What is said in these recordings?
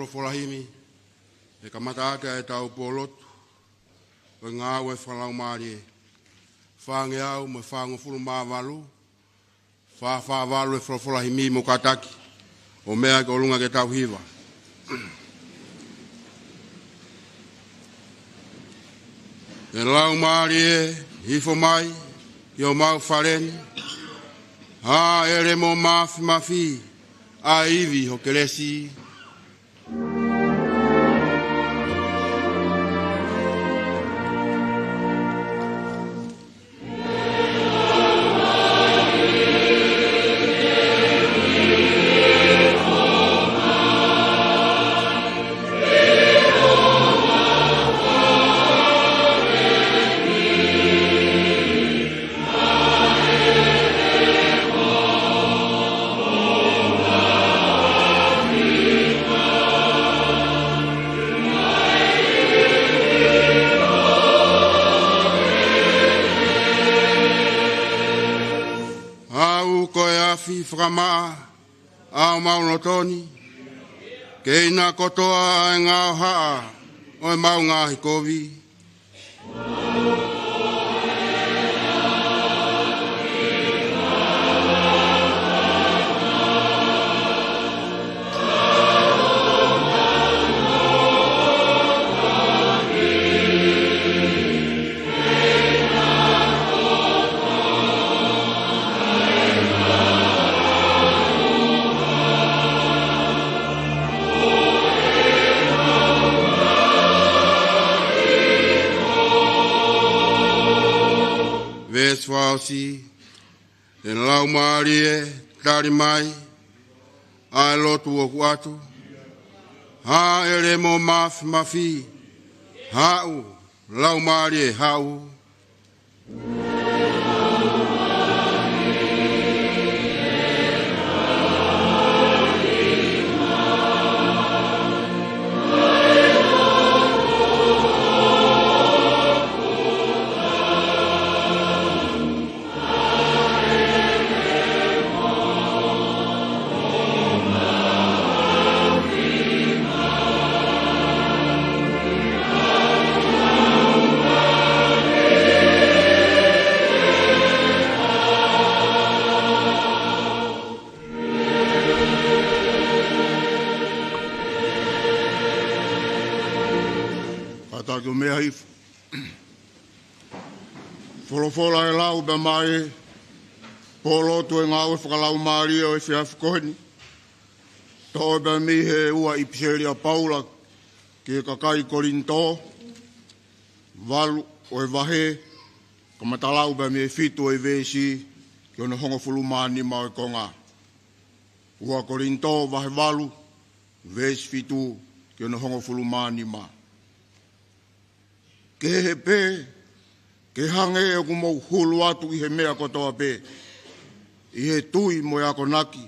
folahimi e kamata ata e tau po Lotu o Ngaue Fakalaumalie whange au me whango fulu māwalu whawhawalu e folahimi mo kataki o mea ke olunga ke tau hiwa. E laumalie hifo mai i o mau whareni ha ere mo mafi a iwi ho kelesi e-Afi whakamaa au maunotoni ke ina kotoa e ngau haa o e mau ngā hikovi. Fasi, e laumalie, tari mai, ai lotu o kuatu, ha ere mo mafi, hau, laumalie, hau. Folofola e lau be mai po Lotu e Ngaue Fakalaumalie o e-Afi koheni. To be mi he ua i piseria Paula ke kakai korinto walu o e wahe ka matalau be mi e fitu e vesi ke ona hongo fulumani ma o e konga. Ua korinto wahe walu vesi fitu ke ona hongo fulumani ma. Ke he pe ke hange e ku mau hulu atu i he mea kotoa pe. I he tui mo e ako naki,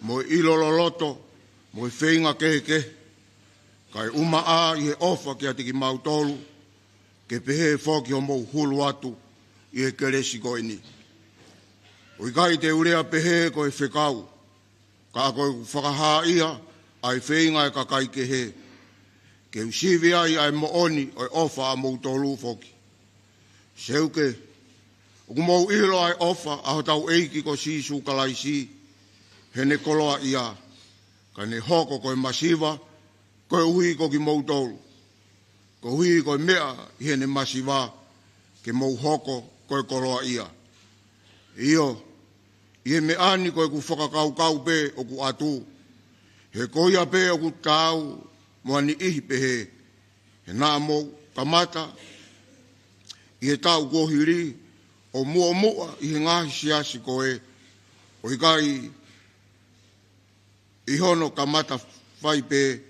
mo e ilololoto, mo e whenga kehe. Kai uma a i he ofa ki ati ki mau tolu, ke pehe whoki o mau hulu atu i he keresi koini. O i kai te urea pehe ko e whekau, ka ako e whakaha ia, ai whenga e kakai kehe. Ke usivi ai ai mo oni o e ofa a mau tolu whoki. Seuke, o kumau ilo ai ofa aho tau eiki ko sisu kalaisi, he ne koloa ia, ka ne hoko koe masiva, koe uhi ko ki mau tolu. Ko uhi koe mea i he ne masiva, ke mau hoko koe koloa ia. Iyo, i he me ani koe ku whakakau pe o ku atu, he koia pe o ku tau, moani ihi pehe, he nā mou kamata, i he tau kohiri, o mua i he ngahi siasi koe, o i kai i hono kamata whai pe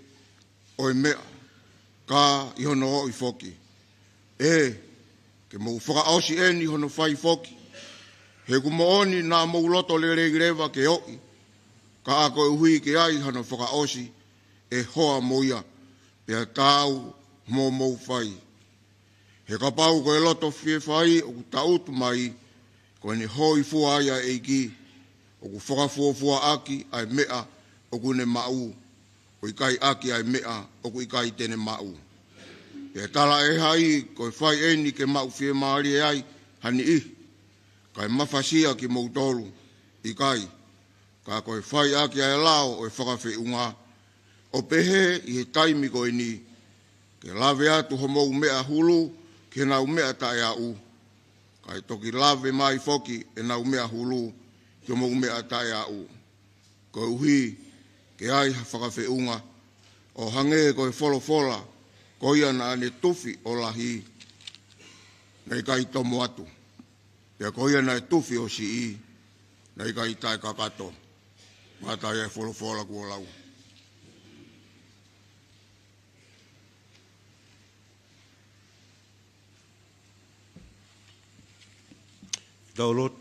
o e mea, ka i hono o i whoki. Ke mou whakaosi eni hono whai whoki, he ku mooni nā mou loto le rewa ke oi, ka ako e hui ke ai hono whakaosi, e hoa moia, pea tau mou whai. He kapau ko e loto fie whai o ku tautu mai, ko ne hoi fua aia e ki, o ku whakafuafua aki ai mea o ku ne mau. o ikai aki ai mea o ku ikai tene mau. E tala e hai ko fai eni ke mau fie maari ai hani I. Kai mafasia ki moutolu ikai. Ka ko fai aki ai lao o whakawhiunga. O pehe I he taimi ko ni. Ke lave atu ho mou mea hulu ke nau mea tae au. Kai toki lave mai foki e nau mea hulu ke mou mea tae au. Ko uhi ke ai whakawhiunga o hange ko e wholofola ko ia na ane tufi o lahi nei kai tomo atu. Pea ko ia na e tufi o si I nei kai tae kakato. Mata ia e wholofola kua lau. Lotu.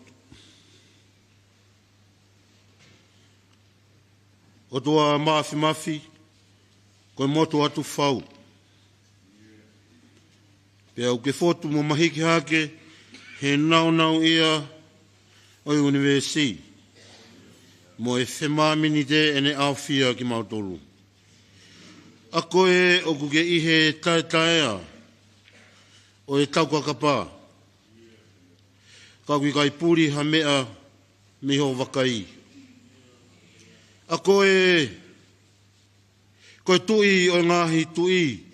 O tua mafi, koe motu atu whau. Pea uke fotu mo mahiki hake, he nau ia o Universi. Mo e whemamini te ene awhia ki mautolu. A koe o kuke ihe taetaea, o e tau kakapa. Ka kui kai puri ha mea miho wakai. A koe tui o ngahi tui.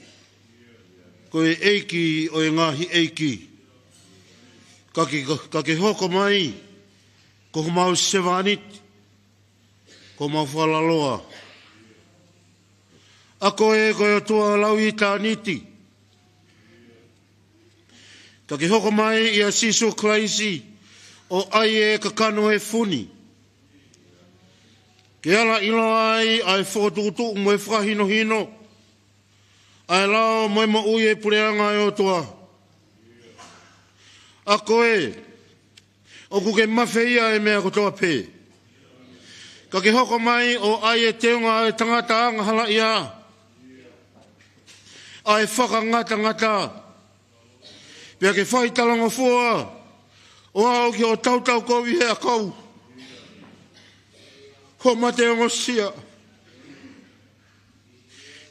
Koe eiki o ngahi eiki. Ka ke hoko mai, ko mau sevanit, ko mau whalaloa. A koe tua lau I tāniti. Ka ke hoko mai I a siso klaisi o ai e ka kano e funi. Ke ala ilo ai ai whotutu mo e whahino hino. Ai lao Moimoi e pureanga e o toa. A koe, o kuke mawhia e mea kotoa pē. Ka ke hoko mai o ai e teunga e tangata anga hala ia. Ai whakangata. Pea ke whai talanga fua, o au ki o tautau kovi hea kau. Ko mate o sia.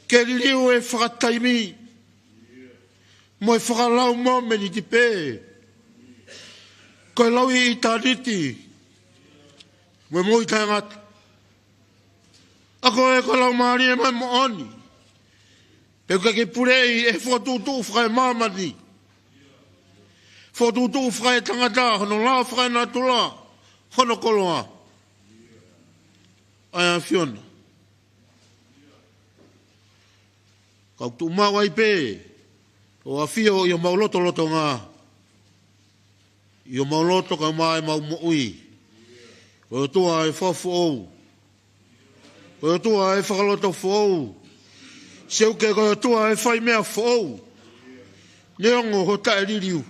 Ke liu e whakataimi, mo e Fakalaumalie ti pē. Ko e laui I tāniti, mo e moi tangata. Ako e Fakalaumalie mai mo oni. Pea ke purei e whotutu whakai mamani. Whotutu whakai tangata, hono la whakai nā tula, hono koloa. Ai a Fiona. Kau tu mawai pē, o a fio I o mauloto ngā. I o mauloto ka mai mau moui. O tua e Fakalotofo'ou. O tua e Fakalotofo'ou. Seu ke ko tua e whai mea fo'ou. Neongo ho tae ririu.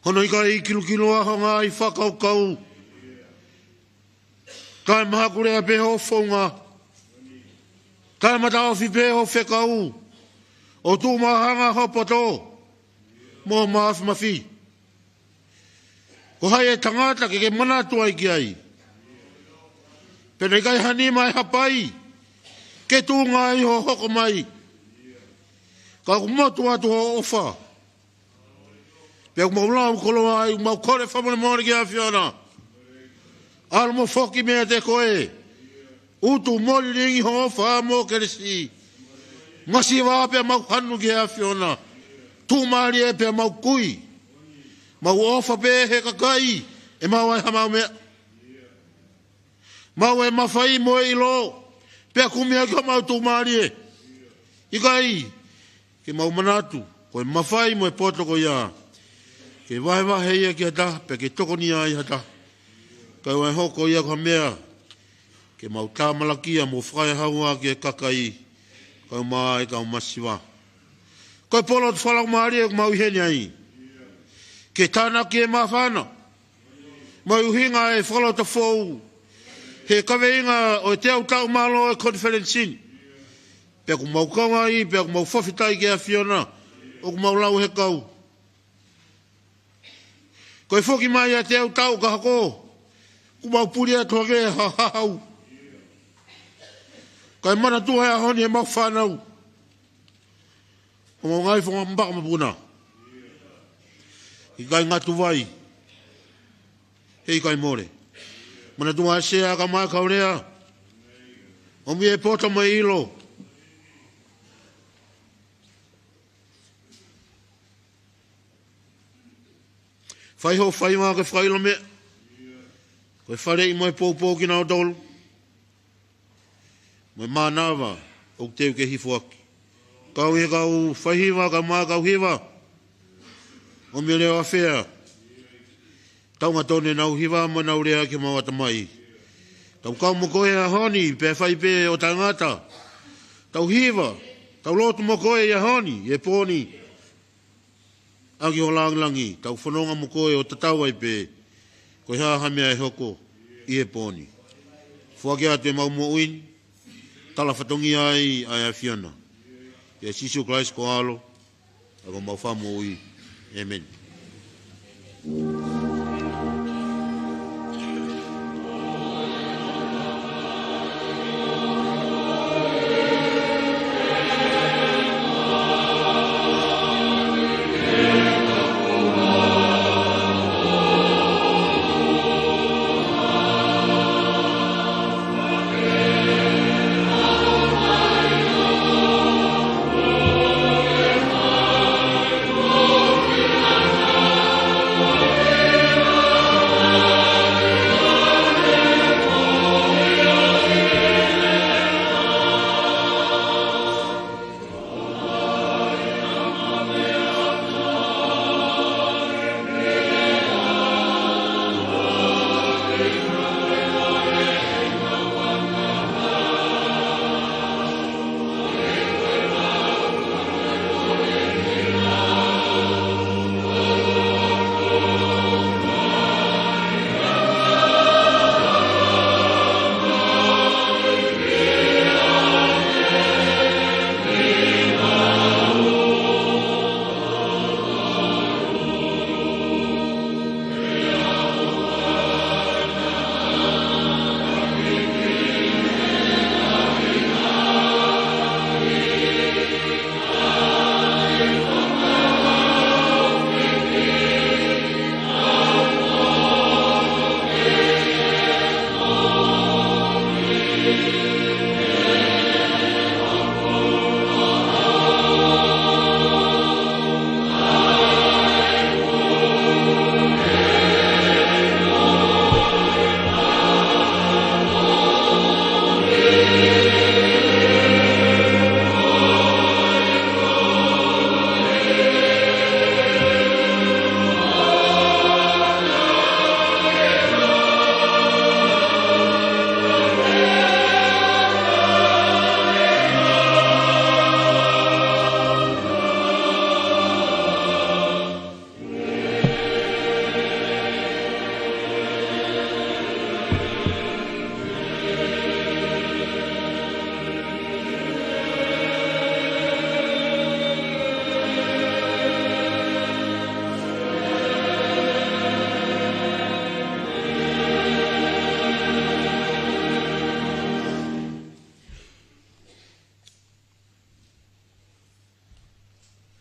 Hono I kai kilo aho ngā I whakaukau. Kai maha kurea peho whaunga. Kai matawhi peho whekau. O tū mahanga hopoto. Mo maafi mafi. Ko hai e tangata ke manatua I ki ai. Pene kai hani mai hapai. Ke tū ngai ho hoko mai. Ka kumotu atu ho ofa. Pea kumaulau koloa ai mau kore whamone mōre ki a Fiona. Ala mo foki mea te koe. Utu mori ringi ho wha mo keresi. Masi wā pia mau hanu ki a Fiona. Tu maari e pia mau kui. Mau ofa pe he kakai. E mau ai hamau mea. Mau e mawhai mo e ilo. Pia kumia ki mau tu maari e. Ikai. Ke mau manatu. Koe mawhai mo e potoko ia. Ke wahe ia ki hata. Pia ke toko ni ai hata. Kai wai hoko ia kwa mea. Ke mau tāmalakia mo whae haua ki e kakai. Kai mai ka masiwa. Kai polo tu Fakalaumalie e mau iheni ai. Ke tāna ki e mawhana. Mau uhinga e Fakalotofo'ou. He kawe inga o te au tau malo e Konifenisi. Pea ku mau kaunga I, pea ku mau whawhitai ki a Fiona. O ku mau lau he kau. Koe whoki mai a te au tau ka hako. Ku mau puri a toge ha hau. Kai mana tu hai honi e mau whanau. O mau ngai whonga mbaka mapuna. I kai ngatu vai. Hei kai more. Mana tu hai sea ka mai kaurea. O mi e pota mai ilo. Whai ho whai maa ke whai la mea. Koe whare i mai pōpō ki nao tolu. Mai mānawa o teu ke hifu aki. Kau he kau whahiwa ka maa kau hiwa. O me leo a whea. Taunga tone nau hiwa ma nau rea ke mawata mai. Tau kau mo koe a honi pe whai pe o tangata. Tau hiwa. Tau lotu mo koe a honi e pōni. Aki o langlangi. Tau whanonga mo koe o tatawai pe. Koe haha mea e hoko i e pōni. Fuake atu e mau mo uini. Tala whatongi ai ai a whiana. Ia Sisu Christ ko alo. Ako mau whamo ui. Amen.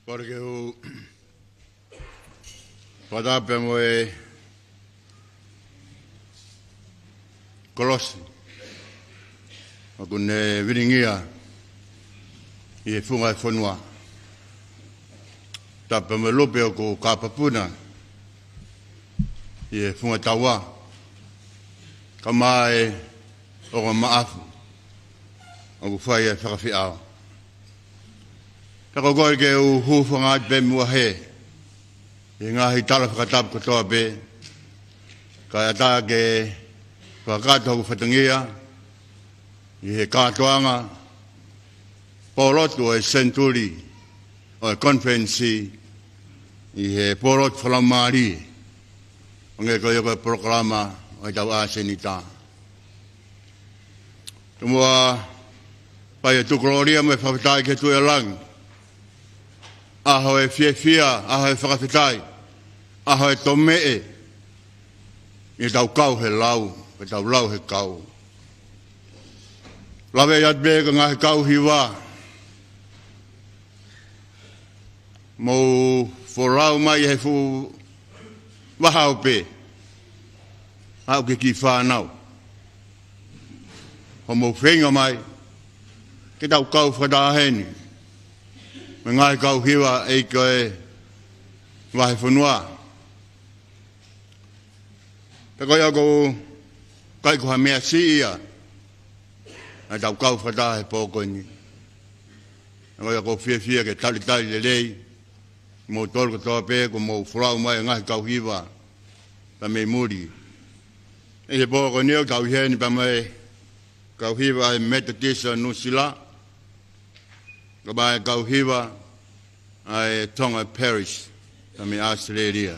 Porque o padape mo e Kolosi. Ako ne viringia i e funga e whanua. Tapa me lope o ko kapapuna i e funga tawa. Ka mai o ka maafu. O ku whai e whakawhiao. Tako koe ke u hūwhanga ati pe mua he. I ngahi tala whakatapu katoa pe. Ka ata ke whakatoa ku whatangia. I he kātoanga. Polotu o e Senituli. O e Konifenisi. I he Polotu Fakalaumalie. O nge koe koe proklama o e tau a senita. Tumua pai e tukoloria me whawhitai ke tue lang. Aho e fia, aho e whakawhitai, aho e tomee. I tau kau he lau, e tau lau he kau. lawe yat be ka ngai kau hiwa. Mo forau mai he fu wahau pe. Hau ke ki whanau. Ho mo whenga mai. Ke tau kau whadaheni. Me ngai kau hiwa e koe wahe whanua. Te koe ako kai ko ha mea si ia. Ai tau kau whadahe pōkoi ni. Te koe ako whia ke tali le lei. Mo tolu ko toa pe ko mo whrau mai ngai kau hiwa. Pa me muri. E he pōkoi ni o kau heni pa mai kau hiwa e Methodist Nusila. Ka bai kau hiwa ai Tonga Parish. Pa me Australia.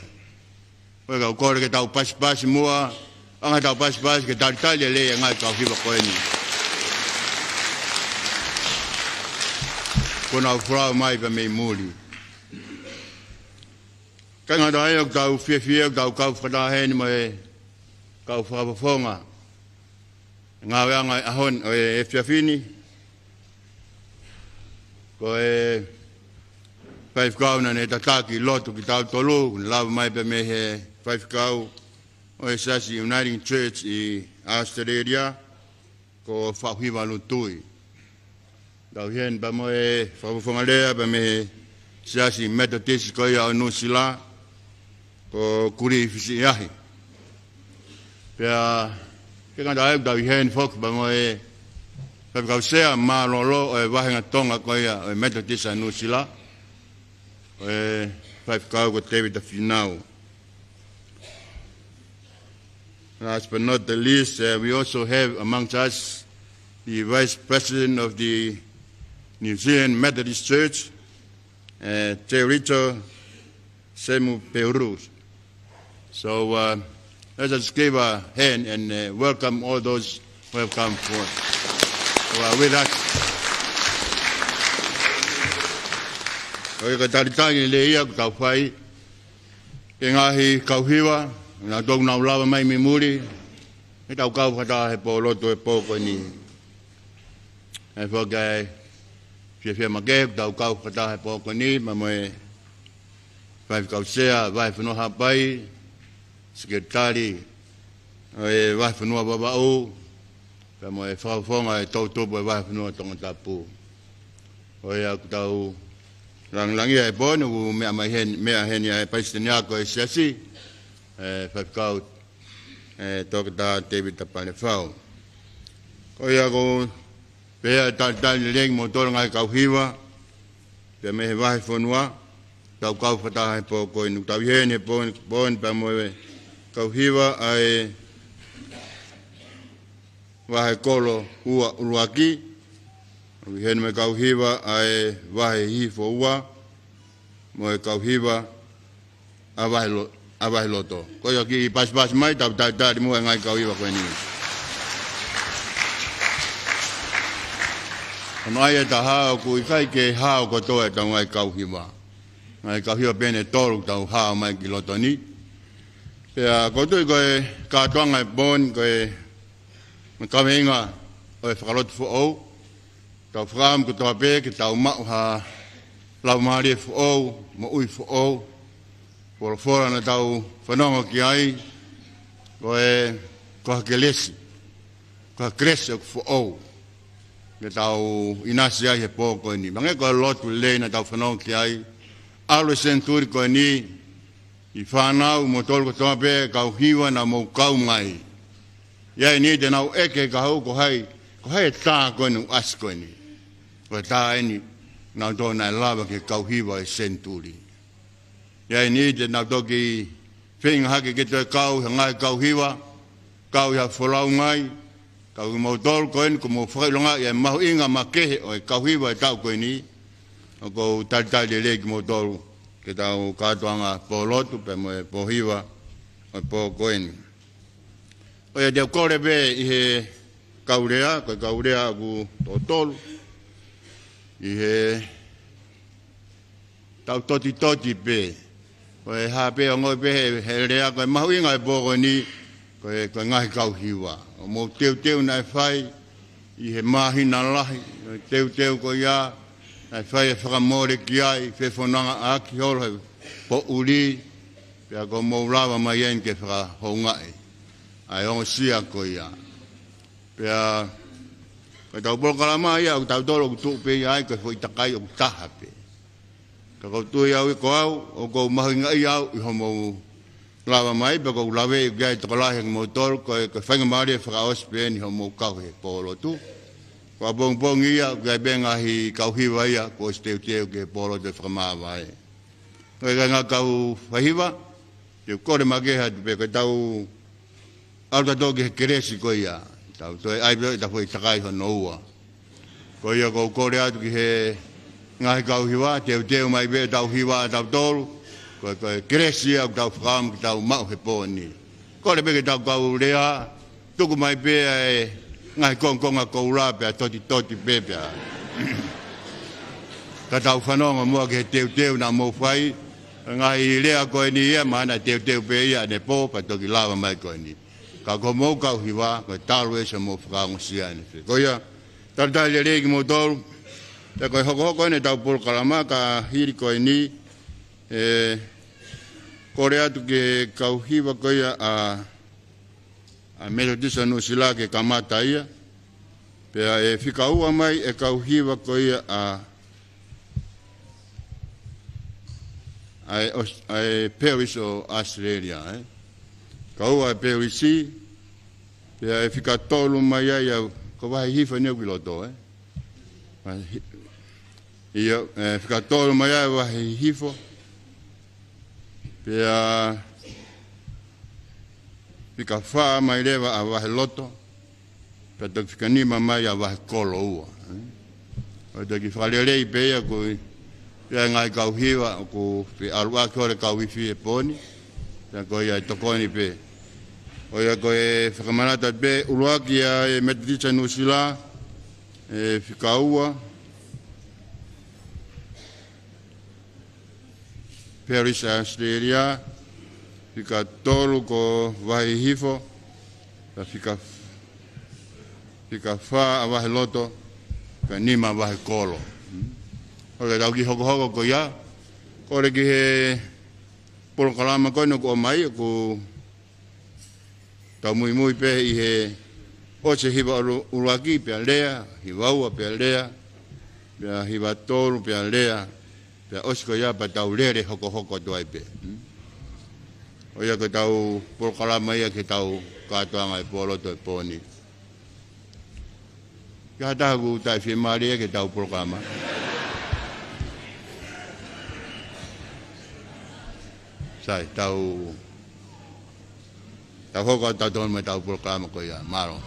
Koe kau kore ke tau pasi mua. Anga tau pasi ke tali le ngai kau hiwa koe ni. Kona whrau mai pa me muri. Kanga dai o tau whia tau kau whadaheni mai kau whakafonga. Ngaue anga ahon o e whiawhini. Ko e whaifkau na ne tataki lotu ki tau tolu. Lau mai pa me he whaifkau o e Siasi Uniting Church i Australia. Ko whauhiwa Lutui. Tau hien pa mo e whakafonga lea pa me he Siasi Methodist ko ia o Nusila. Ko Konifenisi. Pea, ke ngata e tau hien fok pa mo e whaifkau sea maa lolo o e wahenga Tonga ko ia o e Methodist a Nusila. O e whaifkau ko David a Finau. Last but not the least, we also have amongst us the Vice President of the New Zealand Methodist Church, Talekita Peru. So let us give a hand and welcome all those who have come forth, who are with us. Kau taritangi le ia kau whai, ke ngahi kau hiwa, na tōku nau lawa mai mi muri, he tau kau whata he pō lotu e pōko ni. He whakai, whia make, tau kau whata he pōko ni, ma moe whai kau sea, whai whanoha pai, sekretari, e whai whanua babau, pa moe whawhonga e tautopu e whai whanua Tongatapu. Hoi aku tau lang ia e pōne, u mea heni e paistani ako e Siasi, whaikau tōkata David tapane whau. Hoi aku pēa tātani leng mo tōranga e kau hiwa, pēa mehe wahi whanua, tau kau whataha e pōko inu. Tau heni e pōne pa moe kau hiwa ai wahi kolo ua uruaki, heni me kau hiwa ai wahi hifo ua, moe kau hiwa a wahi loto. Ko ia ki pas mai, tau tātari mua ngai kau hiwa koe ni. Ano ai e ta hao ku i kai ke hao ko toe tau ngai kau hiwa. Ngai kau hiwa pene toru tau hao mai ki loto ni. Pea kotoi koe kātuanga e bon koe me kamenga o e Fakalotofo'ou. Tau whakam ko toa pē ke tau mau ha Fakalaumalie fo'ou, mo ui fo'ou. Fora na tau whanonga ki ai, ko hakelesi, ko hakelesi o fo'ou. Me tau inasi ai he pōko ni. Mange ko lotu le na tau whanonga ki ai, alo Senituli ko ni, i whanau mo tolu ko toa pē, kau hiwa na mo kau mai. Iai ni te nau eke ka hau ko hai e tā ko ni as ko ni. Ko tā eni, nau tōna e lava ke kau hiwa e Senituli. Iai ni te nau toki whenga hake ke te kau, ngai kau hiwa, kau ia wholau ngai, kau i mautolu ko eni, ko mo whakailonga, ia mahu inga makehe o e kau hiwa e tau ko ni, o ko talitali le ki mautolu, ke tau kātuanga pō lotu, pe mo e pō hiwa, o e pō ko eni. O ia te kore be i he kaurea, ko kaurea ku tō tolu, i he tau toti pe, ko e hape o ngoi pe he rea, ko e mahu inga e pōko ni, ko e ngahi kau hiwa. O mō teu na e whai, I he mahina lahi, teu ko ia, ai whai e whakamore ki ai, whewhananga aki holo, po uri, pia ko maulawa mai en ke whakahongai. Ai ongo sia ko ia. Pia, ka tau polokalama ia, tau tolo kutu pe ia, ka fo itakai o taha pe. Ka koutu ia ui ko au, o ko mahinga ia au, i homo lava mai, pia ko lawe i gai tokalahi ang motol, ko whainga maari e whakaospe ni homo kau he Lotu. Ko bong ia, gai benga hi kauhiwa ia, ko steu ke Lotu e whakamāwa e. Ko ngā kau whahiwa, te kore makeha te pe ko tau auta toki he keresi ko ia. Tau toi aipe ta foi takai ho noua. Ko ia ko kore atu ki he ngahi kauhiwa, teu mai be tau hiwa tau tolu, ko keresi au tau whakam ki tau mau he pōni. Kore pe ke tau kau rea, tuku mai pe e ngahi konga koura pe a toti pe pe a. Ka tau whanonga mua ki he teu na mō whai, ngahi rea koe ni ia, mana teu pe ia ne pō, pa toki lava mai koe ni. Ka ko mō kau hiwa, ko talu e sa mō whakaongo Siani. Ko ia, taratari le regi mō tolu, te koe hoko ne tau polokalama, ka hiri koe ni, kore atu ke kau hiwa ko ia a Methodista no sila ke kamata ia, pea e whikaua mai e kau hiwa ko ia a Paris o Australia, Kaua e POC, pea e whikatolu mai ai au, ko wahi hifa neu ki loto, Ia, whikatolu mai ai wahi hifo, pea whikawha mai rewa a wahi loto, pea tuk whikanima mai a wahi kolo ua. O tuki whalelei pea kui, pea ngai kau hiwa, ku alua kore kau wifi e poni, pea ko ia tokoni pea. O ia ko e whakamanata pe uruaki a e Methodista no sila, e whikaua, Paris Australia, whikatolu ko wahi hifo, whikawha a wahi loto, ka nima wahi kolo. O ia tau ki hoko ko ia, kore ki he polokalama koe no ko mai, ko tau Moimoi pe i he ose hiwa uruaki pe lea, hiwaua pe lea, pe hiwa tolu pe lea, pe osko ia pa tau lere hoko tuai pe. O ia ko tau polokalama ia ke tau katoanga e Lotu e poni. Kia tahaku tai whimari e ke tau polokalama. Sai, tau hoko tau tono me tau polokalama ko ia, maro.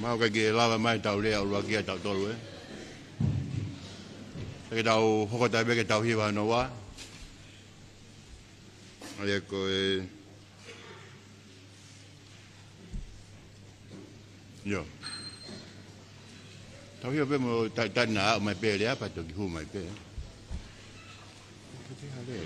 Mau ke lava mai tau lea ua kia tau tolu Ke tau hokotai be ke tau hiwa no wa. Ale ko Yo. Tau hiwa be mo tai na mai pe lea pa to ki hu mai pe. Ke te hale.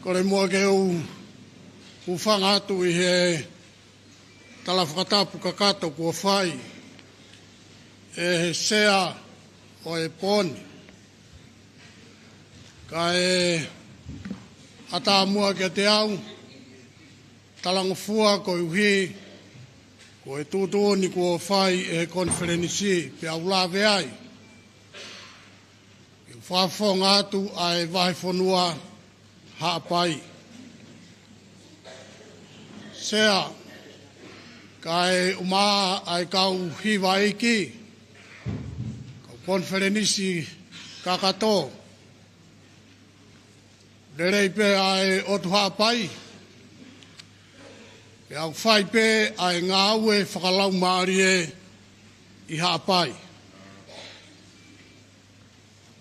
Kore mua ke u whangatu I he Talekita kakato kua whai. E he sea o e poni. Ka e ata mua ke te au. Talangofua ko uhi. Ko e tūtōni kua whai e Konifenisi pe au lawe ai. E whawhonga atu ai wahi whanua haapai. Sea, ka e umaa ai kau hiwa iki. Kau Konifenisi kakato. Nerei pe ai otu haapai. Pe au whai pe ai Ngaue Fakalaumalie I haapai.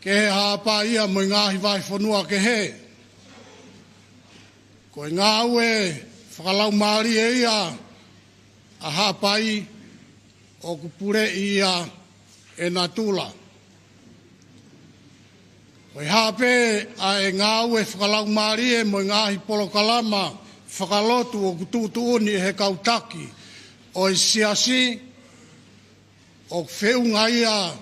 Ke he haapai ia mo ngahi vai whanua ke he. Ko Ngaue Fakalaumalie ia a haapai o kupure ia e natula. Ko hape ai Ngaue Fakalaumalie mo ngahi polokalama Fakalotu o kututuuni he kautaki o Siasi o whiunga ia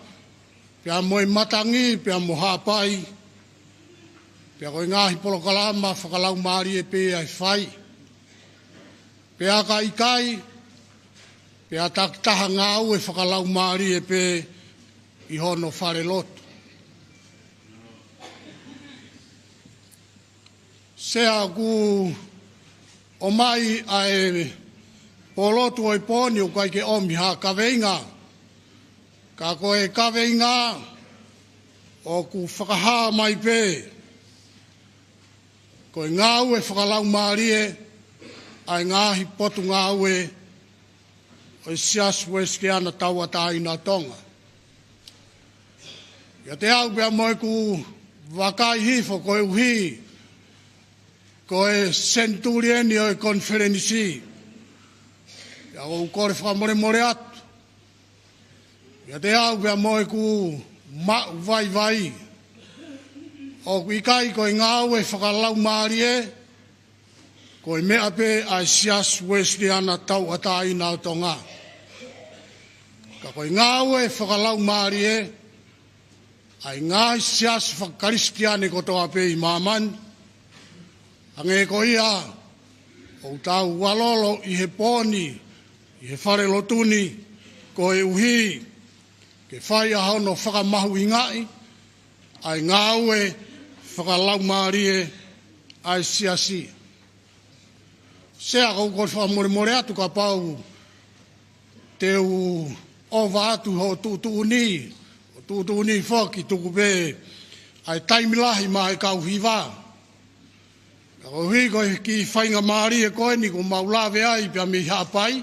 pia moe matangi pia mo hapai pia koe ngahi polokalama Fakalaumalie pe ai whai pia ka ikai pia takitaha Ngaue Fakalaumalie pe I hono Falelotu. Sea ku o mai ai polotu o poni o kai ke omi ha kaweinga. Ka koe kaweinga o ku whakaha mai pe. Koe Ngaue Fakalaumalie ai ngahi Potungaue o Siasi Wesleyan tauatai na Tonga. Ia te au bea moe ku wakai hifo koe uhi koe Senituli o Konifenisi. Ia o kore whamore atu. Ia te au bea moe ku mau vai. O ku ikai koe Ngaue Fakalaumalie. Koe mea pe ai Siasi Wesleyan tauatai na Tonga. Ka koe Ngaue Fakalaumalie. Ai ngai Siasi Faka-Kalisitiane kotoa pe I mamani. Ange ko ia, o tau walolo I he poni, I he Falelotuni, ko e uhi, ke whai a hono whakamahu I ngai, ai Ngaue Fakalaumalie, ai Siasi. Sea kou kore whamore atu ka pau, te u ova atu ho tutuuni, o tutuuni whoki tuku pe, ai taimilahi mai kau hiwa. Ko hui koe ki whainga maari e koe ni ko maulawe ai pia mi haapai.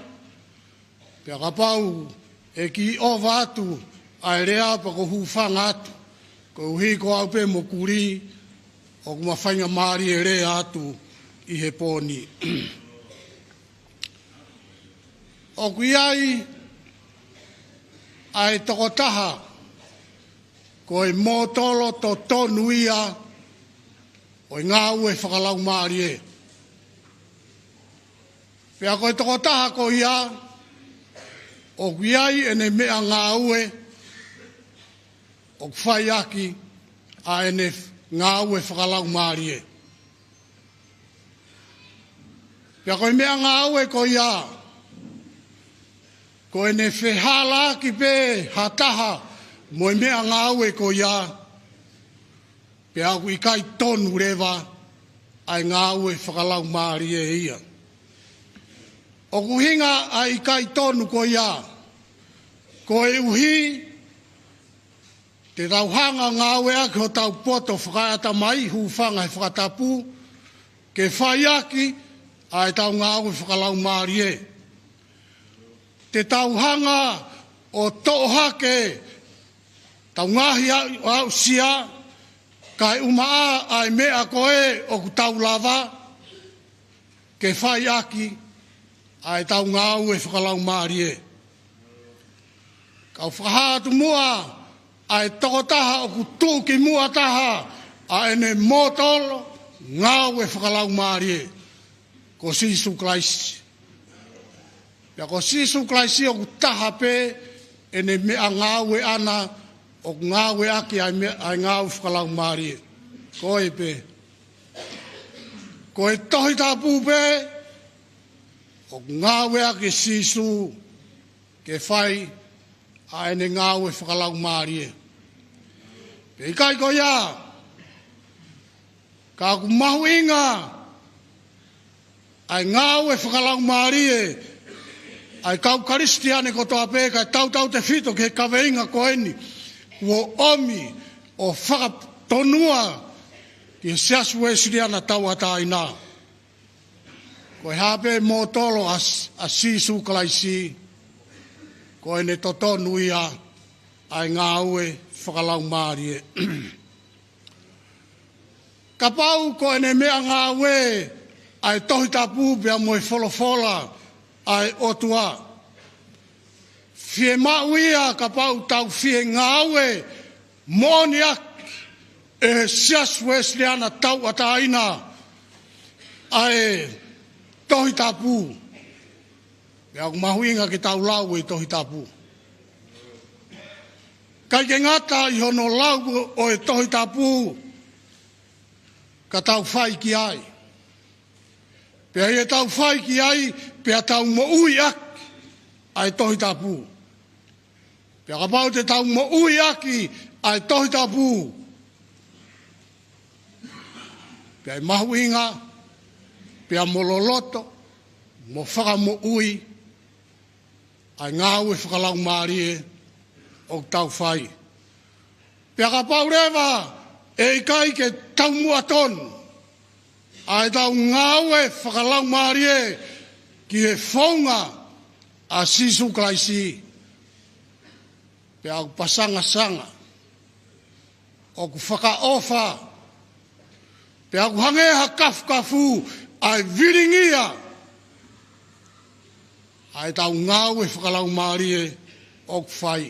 Pia ka pau e ki ova atu ai rea pa ko hufanga atu. Ko hui ko au pe mo kuri o kuma whainga maari e rea atu I he poni. O kui ai ai tokotaha koe motolo to tonuia o Ngaue Fakalaumalie. Pea koe tokotaha ko ia, o kuiai ene mea Ngaue, o kwhai aki a ene Ngaue Fakalaumalie. Pea koe mea Ngaue ko ia, ko ene whehala ki pe hataha, mo mea Ngaue ko ia, pea ku ikai tonu rewa ai Ngaue Fakalaumalie ia. O ku hinga ai ikai tonu ko ia, ko e uhi, te tauhanga Ngaue aki ho tau poto whakaiata mai, hufanga he Tongatapu, ke whai aki ai tau Ngaue Fakalaumalie. Te tauhanga o tohake, tau ngahi au sia, kai umaa ai mea koe o ku tau lava, ke whai aki ai tau Ngaue Fakalaumalie. Kau whahatu mua ai tokotaha o ku tūki mua taha a ene motolo Ngaue Fakalaumalie ko sisu klaisi. Ya ko sisu klaisi o tahape ene me Ngaue ana o Ngaue aki ai Ngaue Fakalaumalie. Koe pe. Koe tohi tapu pe o Ngaue aki sisu ke fai a ene Ngaue Fakalaumalie. Pe ikai ko ya ka ku mahu inga ai Ngaue Fakalaumalie ai Faka-Kalisitiane ko toa pe ka tau te fito ke kaweinga ko eni o omi o whakatonua ki Siasi Uesiliana tau ataina. Ko hape mo tolo a sisu kalaisi ko ene totonu ia ai Ngaue Fakalaumalie. Kapau ko ene mea Ngaue ai Tongatapu pia moe folofola ai otua. Fie mauia kapau tau fie Ngaue moniak e Siasi Wesleyan tau ataina ai Tongatapu. Pia mahuinga ki tau lau e Tongatapu. Kai ke ngata i hono lau o e Tongatapu ka tau whai ki ai. Pea e tau whai ki ai, pea tau mo ui ak ai Tongatapu. Pea ka pau te tau mo ui aki ai Tongatapu. Pea i mahuinga, pea mo loloto, mo whaka mo ui ai Ngaue Fakalaumalie o tau whai. Pea ka pau rewa, e kai ke tau muatonu, ai tau Ngaue Fakalaumalie ki e whaunga a sisu klaisi. Pea au pasanga-sanga, o ku whakaofa, pea au hangeha kafu ai viringia, ai tau Ngaue Fakalaumalie o ku whai.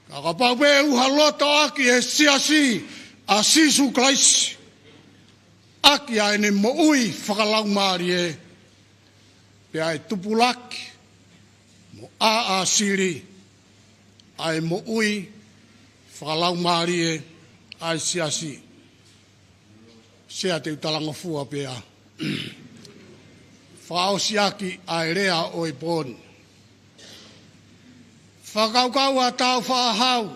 Ka pau pe uha loto aki e Siasi a sisu klaisi. Aki a ene mo ui Fakalaumalie. Pea e tupulaki. Mo a siri. Ai mo ui Fakalaumalie ai Siasi. Sea te utalangofua pea. Whaosiaki ai rea o e poni. Whakaukau a tau whaahau.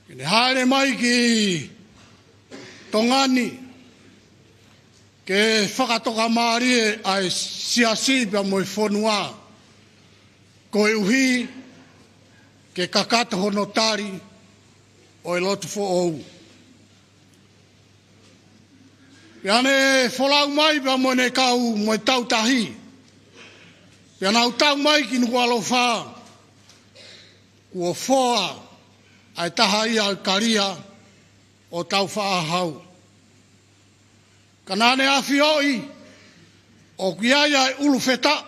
Kene haere mai ki Tongani. Ke whakatoka maarie ai Siasi pia moi whonua. Ko e uhi ke kakata honotari o e Fakalotofo'ou. Piane wholau mai pia moi ne kau moi tautahi. Piana au tau mai ki nuku alofa. Kua whoa ai taha ia al karia o tau whaahau. Kanane e-Afi oi o kiaia e ulufeta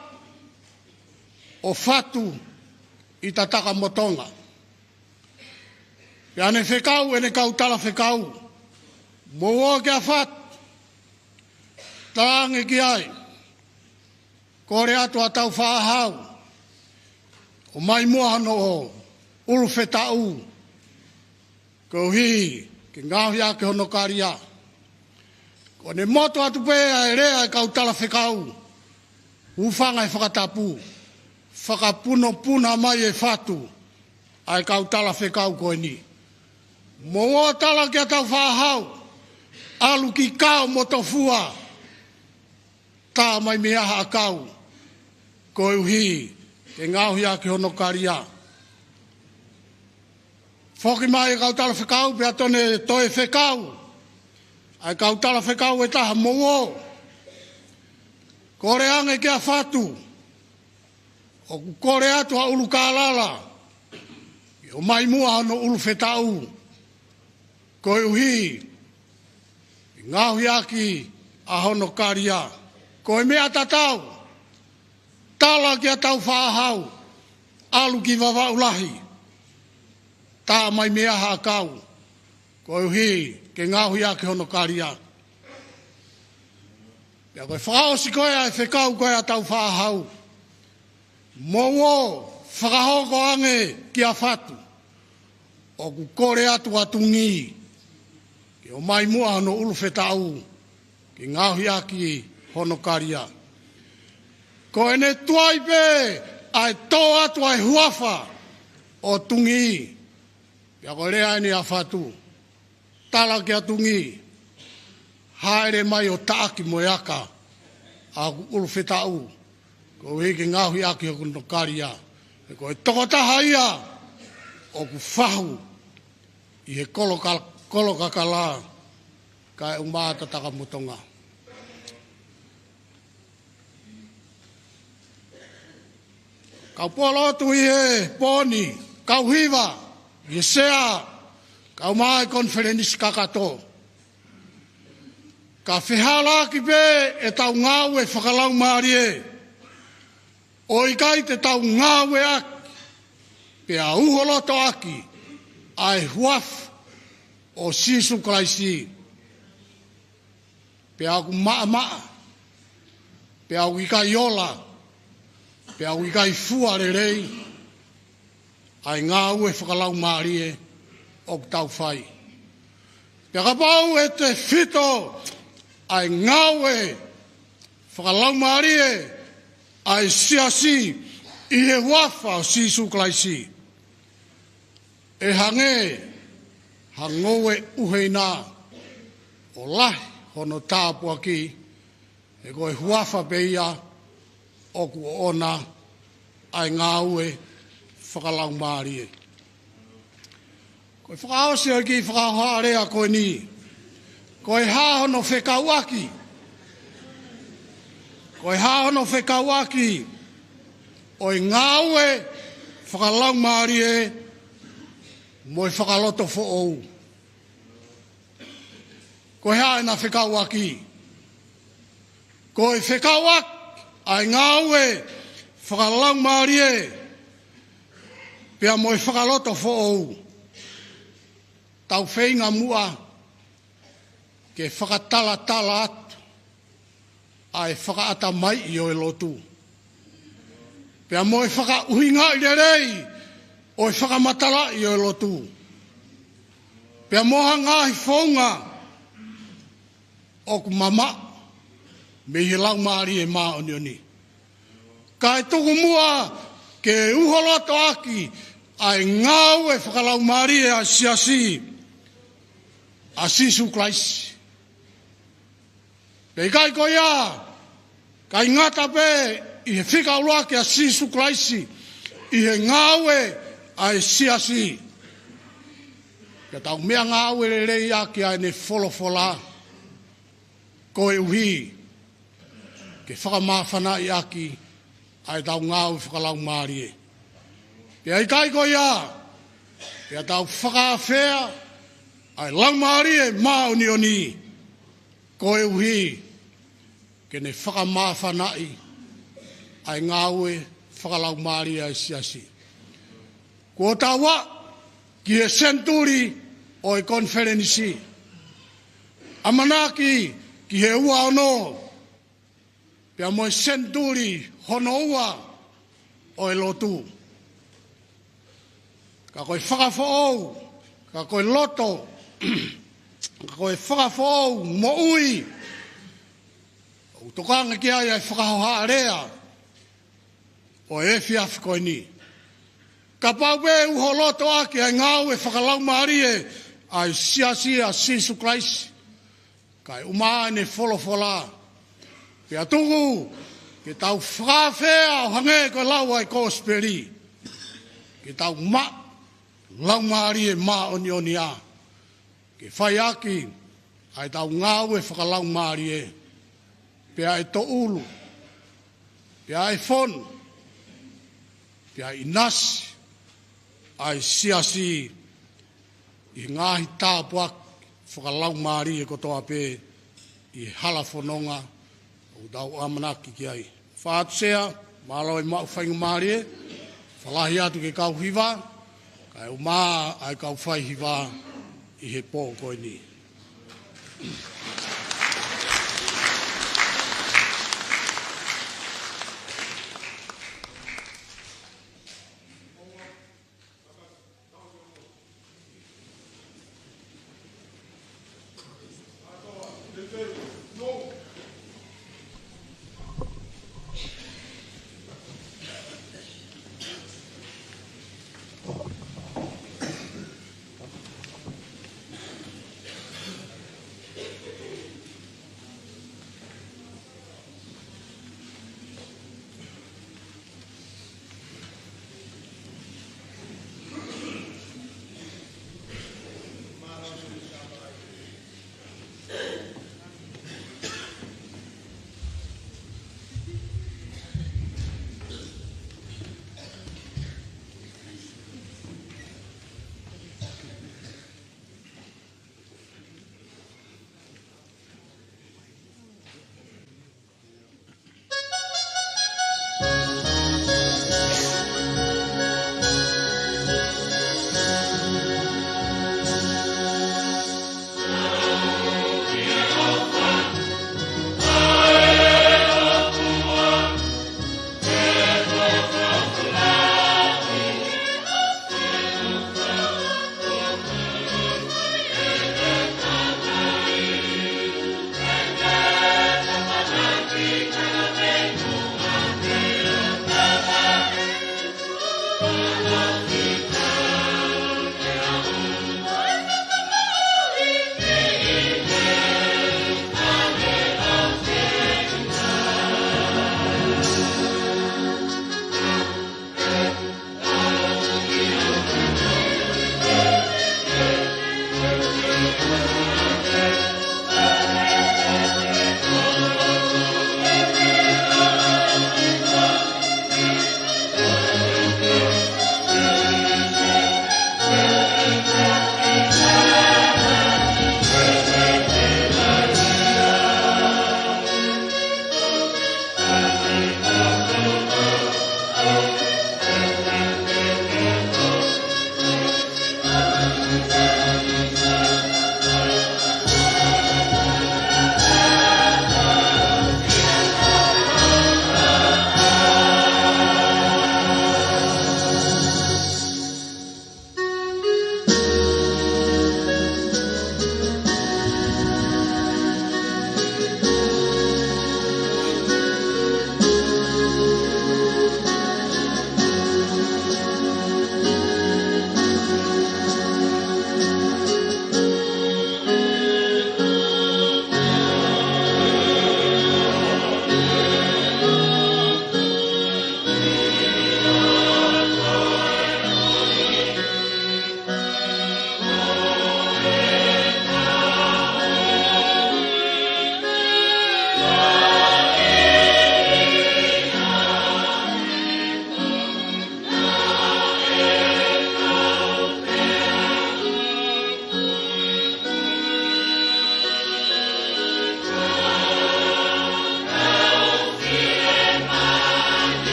o fatu i tataka mo Tonga. Piane whekau ene kautala whekau. Mo o kia fat. Tarange ki ai. Kore atu a tau whaahau. O mai moahano o ulufetau. Ko hi ke Ngaue ake hono karia. Ko ne moto atu pea e rea e kautala whekau. Ufanga e whakatapu. Whakapuno puna mai e fatu. Ai kautala whekau koe ni. Mo o tala ki a tau whaahau. Alu ki kao motofua. Tā mai meaha a kau. Ko uhi ke Ngaue ake hono karia. Whoki mai e kautala whekau, pia tone toe whekau. Ai kautala whekau e taha mo'o. Kore ange kia whatu. O kore atu a ulu kālala. O mai mua no ulu whetau. Ko uhi. Ngaue ake a hono karia. Ko e mea tatau. Tala kia tau whaahau. Alu ki wawaulahi. Tā mai mea ha kau. Ko uhi ke ngahui ake hono karia. Pea koe whakaosi koe ai whekau koe a tau whaahau. Mowo whakahoko ange ki a whatu. O ku kore atu a Tungi. Ke o mai mua hono ulufetau. Ke ngahui aki hono karia. Ko ene tuai pe ai tō atu ai huafa o Tungi. Pea ko rea ni a whatu. Tala ki a Tungi. Haere mai o taaki moeaka a ulufetau. Ko heke ngahui aki o kuno karia. E ko e tokotaha ia o ku whahu i he kolokakala ka e umata takamutonga. Kau polotu i he poni, kau hiva, i sea, kau mai Konifenisi kakato. Ka whihala ki pe e tau Ngaue Fakalaumalie. O ikai te tau Ngaue aki, pe a uholoto aki, ai huaf o Sisu Kraisi. Pe a ku maa, pe a ikai ola, pe a ikai fua rerei, ai Ngaue Fakalaumalie o tau whai. Pe a kapau e te fito, ai Ngaue Fakalaumalie, ai Siasi i he wafa o Sisu Kraisi. E hangoe uheina o lahi hono tāpua ki, e koe huafa peia o ku ona ai Ngaue Fakalaumalie. Koe whakaose o ki whakaharea koe ni, koe hahono whekauaki, koe hahono whekauaki, oi Ngaue Fakalaumalie moi Fakalotofo'ou. Koe hae na whekauaki, koe whekauak ai Ngaue Fakalaumalie pea moi Fakalotofo'ou. Tau whainga mua ke whakatala atu ai whakaata mai i o e Lotu. Pea moe whakauhinga i rei o e whakamatala i o e Lotu. Pea moha ngahi whaunga o ku mama me hi laumari e maa onioni. Ka e tuku mua ke uholoto aki ai Ngaue Fakalaumalie a Siasi a Sisu Kraisi. Pei kai ko ia, kai ngata pe i he whikaulua ke a Sisu Kraisi, i he Ngaue ai Siasi. Ka tau mea Ngaue le rei aki ai ne wholofola, ko e uhi, ke whakamawhana i aki ai tau Ngaue Fakalaumalie. Pea i kai ko ia, pea tau whakawhea ai Laumalie maa unioni, ko e uhi, ke ne whakamawhanai ai Ngaue Fakalaumalie ai Siasi. Ko tawa ki he Senituli o e Konifenisi. Amanaki ki he Ouau no, pea mo e Senituli hono ua o e Lotu. Ka koe whakafo'ou, ka koe loto, ka koe whakafo'ou mo ui, o tokanga ki ai ai whakahoha rea, o e-Afi koe ni. Ka pau be uho loto aki ai Ngaue Fakalaumalie ai Siasi a Sisu Kraisi, kai umaa ne wholofola. Pea tuku, ke tau whakawhea o hange koe lau ai kōsperi, ke tau Laumalie maa onioni a. Ke whai aki, ai tau Ngaue Fakalaumalie, pea e to ulu, pea e fonu, pea i nasi, ai Siasi, i ngahi tāpuak, Fakalaumalie kotoa pe, i halafononga, o dau amanaki ki ai. Whaatusea, malo e mau whaingumarie, whalahi atu ke kau hiva, kai umaa ai kau whai hiva, i he pō koe ni.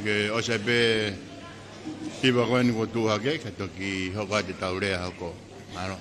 ke o se pe tiba ko ni ko tu ha ke ka to ki ho ka te tau rea ha ko ano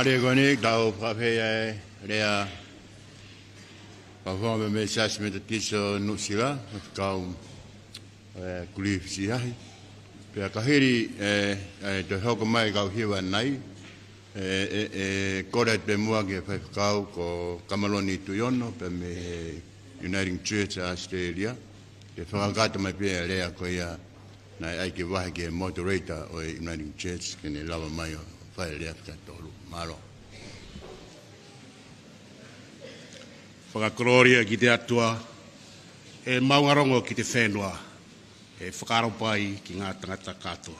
Fakalaumalie koni tau prape rea performe me Siasi me tiso nusila kau Konifenisi pe kahiri te hoko mai kau hiwa nai kore pe mua ke kau ko kamaloni tuyono pe me Uniting Church Australia ke whakakata mai pe rea ko ia na ai ke wahi ke moderator o Uniting Church ke ne lawa mai o whae rea tolu malo. Whakakororia ki te atua e maungarongo ki te whenua e whakaropai ki ngā tangata katoa.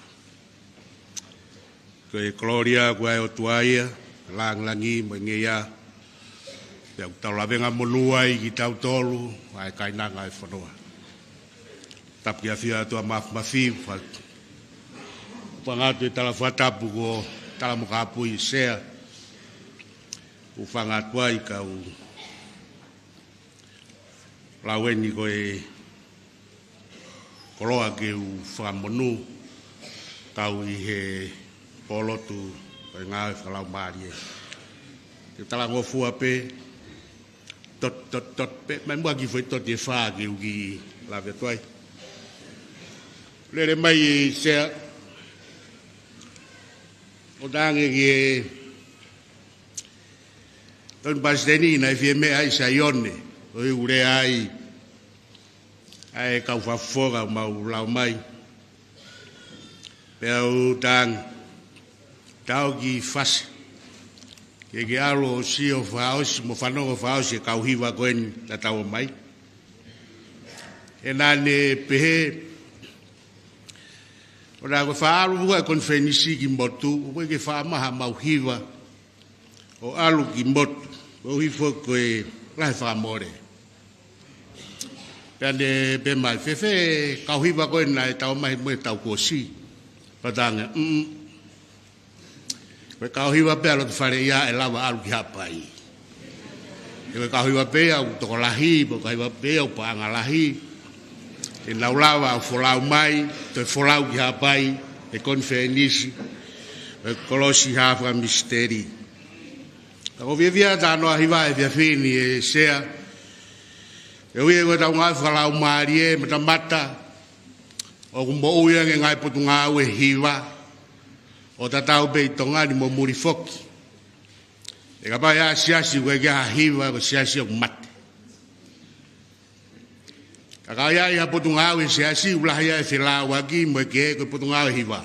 Ko e koloria kua e o tuaia, langlangi mo ngeia, te au tau lawenga monuai ki tau tolu, ai kainanga e whanua. Tapu ki a whia atua mafi, whangatu e tala whatapu ko tala mukapu i sea, u whangatua i ka u laweni ko e koloa ke u whamonu tau i he Poolotu ko e Ngaue Fakalaumalie. Te tala ngofua pe tot pe mai mua ki foi tot e wha ke u ki lawe tuai. Lere mai e sea o dange ki e ton pasteni na e fie me ai sa ione o i ure ai kau whawhora mau lau mai pe au tang tau ki fasi ke ke alo o si o whaosi mo whanongo whaosi e kau hiwa koen na tau mai e nane pehe o nā koe whaalu hua e Konifenisi ki motu o koe ke whaamaha mau hiwa o alu ki motu o hifo koe lahe whaamore Pene pe mai fefe kau hiwa koe na e tau mai mo e tau kuosi. Patanga, koe kau hiwa pe alo te whare ia e lawa alu ki hapai. E koe kau hiwa pe au toko lahi, po kau hiwa pe au paanga lahi. E nau lawa au wholau mai, te wholau ki hapai, e Konifenisi, e kolosi hawha misteri. Ako via tānoa hiwa e via whini e sea, e ui e koe tau ngai Fakalaumalie matamata o kumbo uia nge ngai Potungaue hiwa o tatau pe i Tonga ni mo muri foki e ka pai a Siasi koe kia hiwa ko Siasi o kumate ka kai a iha Potungaue Siasi ulahi a e whilau aki mo e ke koe Potungaue hiwa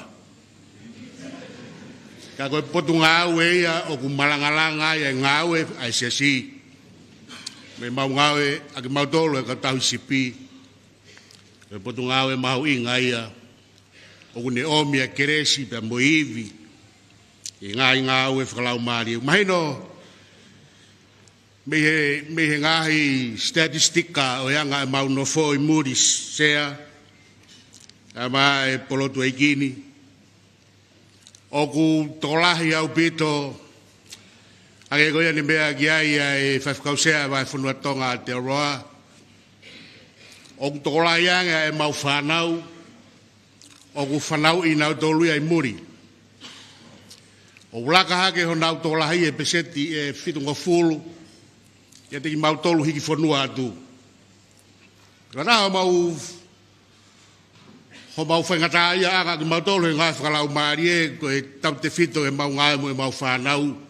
ka koe Potungaue ia o kumalangalanga ia Ngaue a Siasi me mau Ngaue a ke mau tolo e ka tahu sipi me Potungaue mau inga ia o kune omi a keresi pe mo iwi i ngai Ngaue Fakalaumalie mahino me he ngahi statistika o yanga e mau nofo i muris sea a ma e polotu e kini o ku tolahi au pito Ake koia ni mea ki ai e whawhakausea vai whanua Tonga te roa. O ku tokola ianga e mau whanau. O ku whanau i nau tolu ai muri. O ulaka hake ho nau tokola hi e peseti e whitunga fulu. Ia te ki mau tolu hiki whanua atu. Kana ho mau whangata ia anga ki mau tolu e ngai Fakalaumalie ko e tau te whito e mau ngai mo e mau whanau.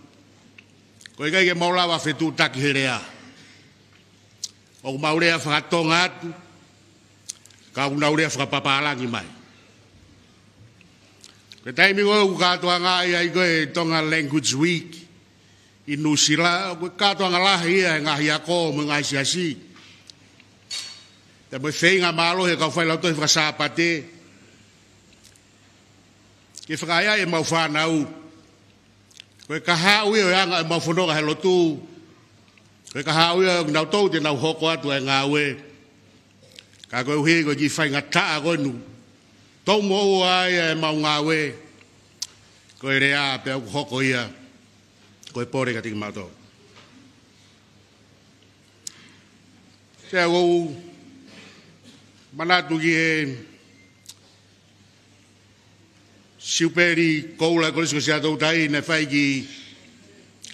Koe kai ke maulawa whetu taki herea. O maurea whakatonga atu, ka unaurea whakapapalangi mai. Koe taimi koe u katoa ngā ia i koe Tonga Language Week i Nusila, koe katoa ngā lahi ia e ngā hiako mo ngā Siasi. Te moe whenga malo he kau whailauto he whakasāpate. Ke whakaia e mau whanau. Koe ka hau ia o anga e mau whanonga he Lotu. Koe ka hau ia nau tau te nau hoko atu e Ngaue. Ka koe uhi koe ki whainga taa koe nu. Tau mo ai e mau Ngaue. Koe rea pe au hoko ia. Koe pore ka tiki mato. Te au manatu ki e siuperi koula kolesko sia tau tai ne whai ki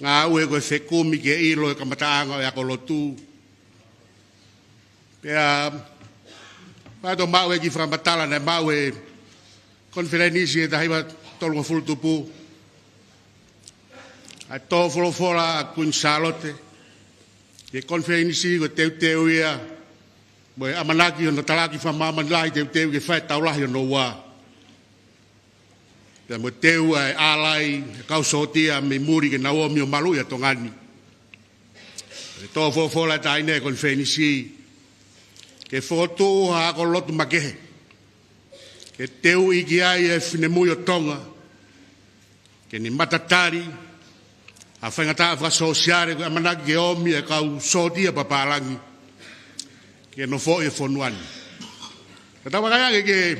Ngaue koe whekumi ke ilo e kamataanga e ako Lotu. Pea, pato mau e ki whakamatala na mau e Konifenisi e tahiwa tolunga fulutupu. A tō wholofola a kuin Salote. Ke Konifenisi ko teu ia. Mo e amanaki o na talaki whamaman lahi teu ke whai taulahi o no wā. Pea mo teu ai alai, kau sotia me muri ke Naomi o malu ia tongani. E tō wholofola taine Konifenisi. Ke whotu ha ako Lotu makehe. Ke teu iki ai e whinemui o Tonga. Ke ni matatari. A whaingata a whasosiare koe amanaki ke omi e kau sotia papalangi. Ke no fo e whonuani. Ka tawa kaya ke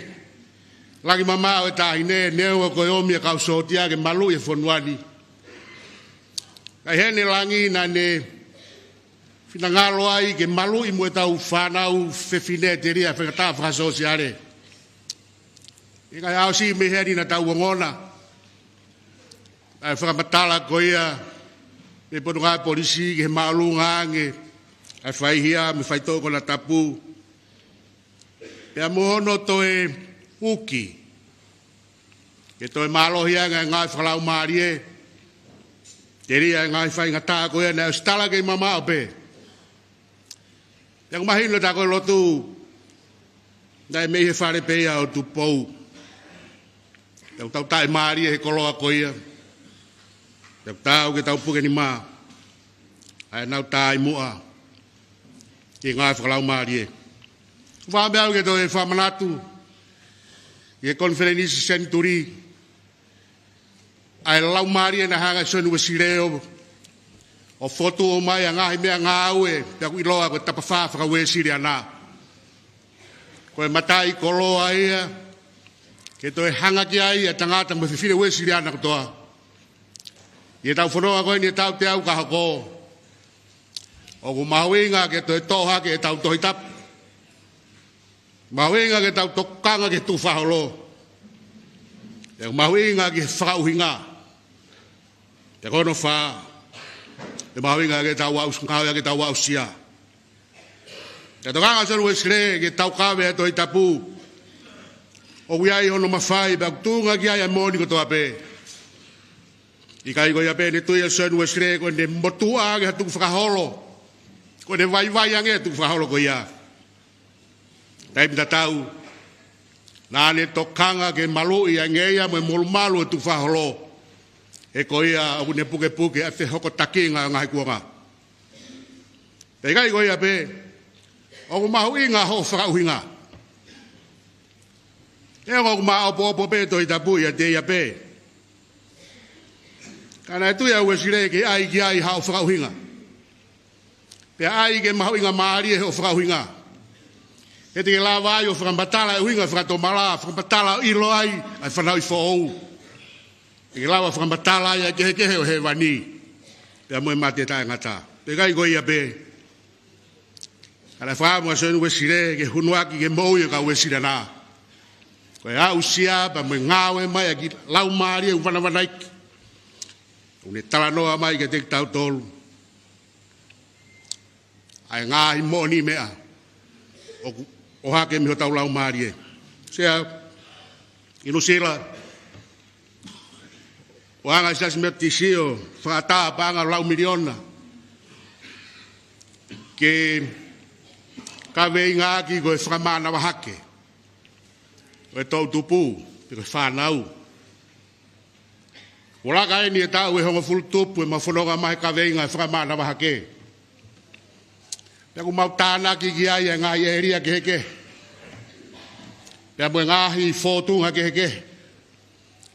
lagi mamao e tahine neo koe omi e kau sotia ke malu e whonuani. Ka hene langi na ne finangalo ai ke malu i mo e tau whanau whewhine te ria whaingata a whasosiare. I kai au si me heri na tau ngona. Ai whakamatala ko ia me Potungaue polisi ke maalu ngange. Ai whaihia me whaitoko Tongatapu. Pea mohono toe uki. Ke toe maalohia ngai Fakalaumalie. Te ria ngai whaingata ko ia na stala ke mama ope. Pea kumahino ta koe Lotu. Dai me he whare pea o tupou. Tau tau tae maari e koloa koia. Tau tau ke tau puke ni maa. Ai nau tae mua. Ke ngai Fakalaumalie. Whamea ke toi whamanatu. Ke Konifelenisi Senituli. Ai Laumalie na hanga sonu Wesleyan. O foto o mai a ngahi mea Ngaue. Pea ku iloa ko tapawha whaka Uesiliana. Koe matai koloa ia. Ke toi hanga ki ai a tangata mo whiwhire Uesiliana kotoa. Ie tau whanoa koe ni tau te au kahako. O ku mahuinga ke toi toha ke tau tohitap. Mahuinga ke tau tokanga ke tu whaholo. E mahuinga ke whakauhinga. Te kono wha. E mahuinga ke tau au Ngaue ke tau au sia. Te tokanga sonu Wesleyan ke tau kawe e tohitapu. O wiai hono mawhai, pa tunga ki ai a moni ko toa pe. I kai ko ia pe ne tui a sonu Wesleyan ko ne motua ke hatu whakaholo. Ko ne vai ange hatu whakaholo ko ia. Tai pita tau. Nā ne tokanga ke malu i a ngeia mo e molumalu hatu whakaholo. E ko ia au ne puke a te hoko takinga ngai kuanga. Tai kai ko ia pe. O ku mahu inga ho whakauhinga. E o kuma opo pe to itapu ia te ia pe. Kana tu ia Wesleyan ke ai ki ai hao whakauhinga. Pe ai ke mahuinga maari e ho whakauhinga. E te la vai o whakamatala e huinga whakatomala, whakamatala ilo ai whanau i whoou. E ke lawa whakamatala ia kehe o he wani. Pe a moe mate tae ngata. Pe kai ko ia pe. Kana whaamua sonu Wesleyan ke hunuaki ke mou ia ka Uesiliana. Koe au sia pa mo Ngaue mai a ki Laumalie u wanawanaiki. Une talanoa mai ke te tau tolu. Ai ngahi moni mea. O hake miho tau Laumalie. Sea, ino sila. O anga isas mea tisio, whakata pa anga lau miliona. Ke kawe ingaki koe whakamana wahake. O e tau tupu, pe koe whanau. O laka e ni e tau e honga fulutupu e mawhanonga mahe ka veinga e whakamana wahake. Pea ku mau tānaki ki ai e ngai e ria keheke. Pea mwe ngahi fōtunga keheke.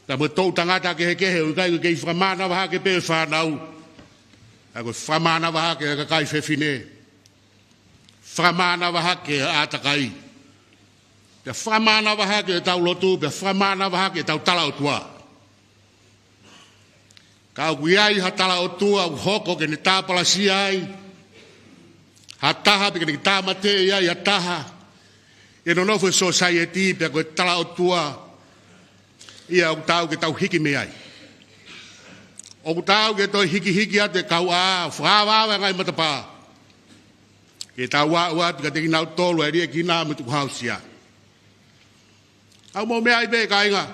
Pea mwe tau tangata keheke o kai kei whakamana wahake pe e whanau. Pea koe whakamana wahake e kakai whewhine. Whakamana wahake e ātakai. Pea whamana wahake e tau Lotu, pea whamana wahake e tau Talekita. Ka au iai ha Talekita u hoko ke ne tāpalasi ai. Ha taha pe ke ne tāmate iai ha taha. E no nofu e society pea koe Talekita. Ia au tau ke tau hiki me ai. O tau ke toi hiki ate kau a whaawawa ngai matapa. Ke tau wa ka te kinau tolu e ria kina me tu hausia. Au mo mea i be ka inga.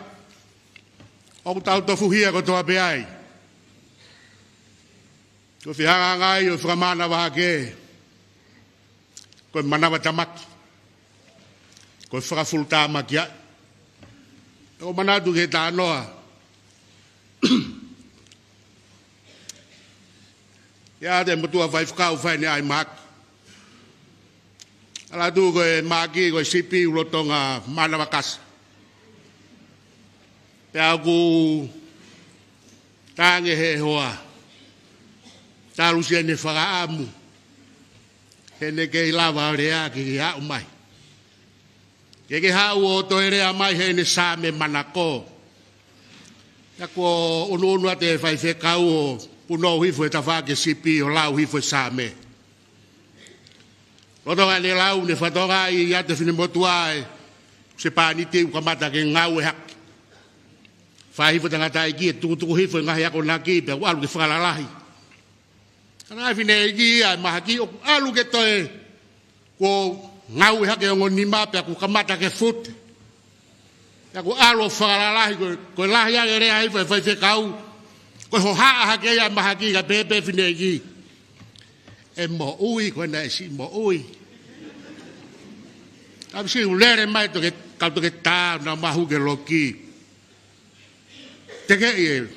O tau tofu hia ko toa be ai. Ko whihanga ngai o whakamana waha ke. Ko manawa tamaki. Ko whakafulta makia. O manatu ke tā noa. Ya de mutua vai whakau whai ni ai maki. Ala tu koe maki koe sipi ulotonga mana wakasa. Pe aku tange he hoa. Talu sia ne whakaamu. He ne kei lawa rea ki hau mai. Ke hau o toi rea mai he ne same manako. Ya ko unu ate whai whekau o puno hifo e tawhake sipi o lau hifo e same. Rotonga ne lau ne whatonga i ate whine motuae se pāniti u kamata ke Ngaue haki. Whai hifo tangata i ki e tukutuku hifo e ngahi ako naki pe alu ke whakalalahi. Kana whine i ki ai mahaki o alu ke toe ko Ngaue haki o ngonima pe aku kamata ke fute. Aku alu o whakalalahi ko lahi age rea hifo e whaifekau. Ko ho ha ke ya mahaki ka bebe finegi e mo ui ko na si mo ui am si ulere mai to ke ka to ke ta na mahu ke loki te ke e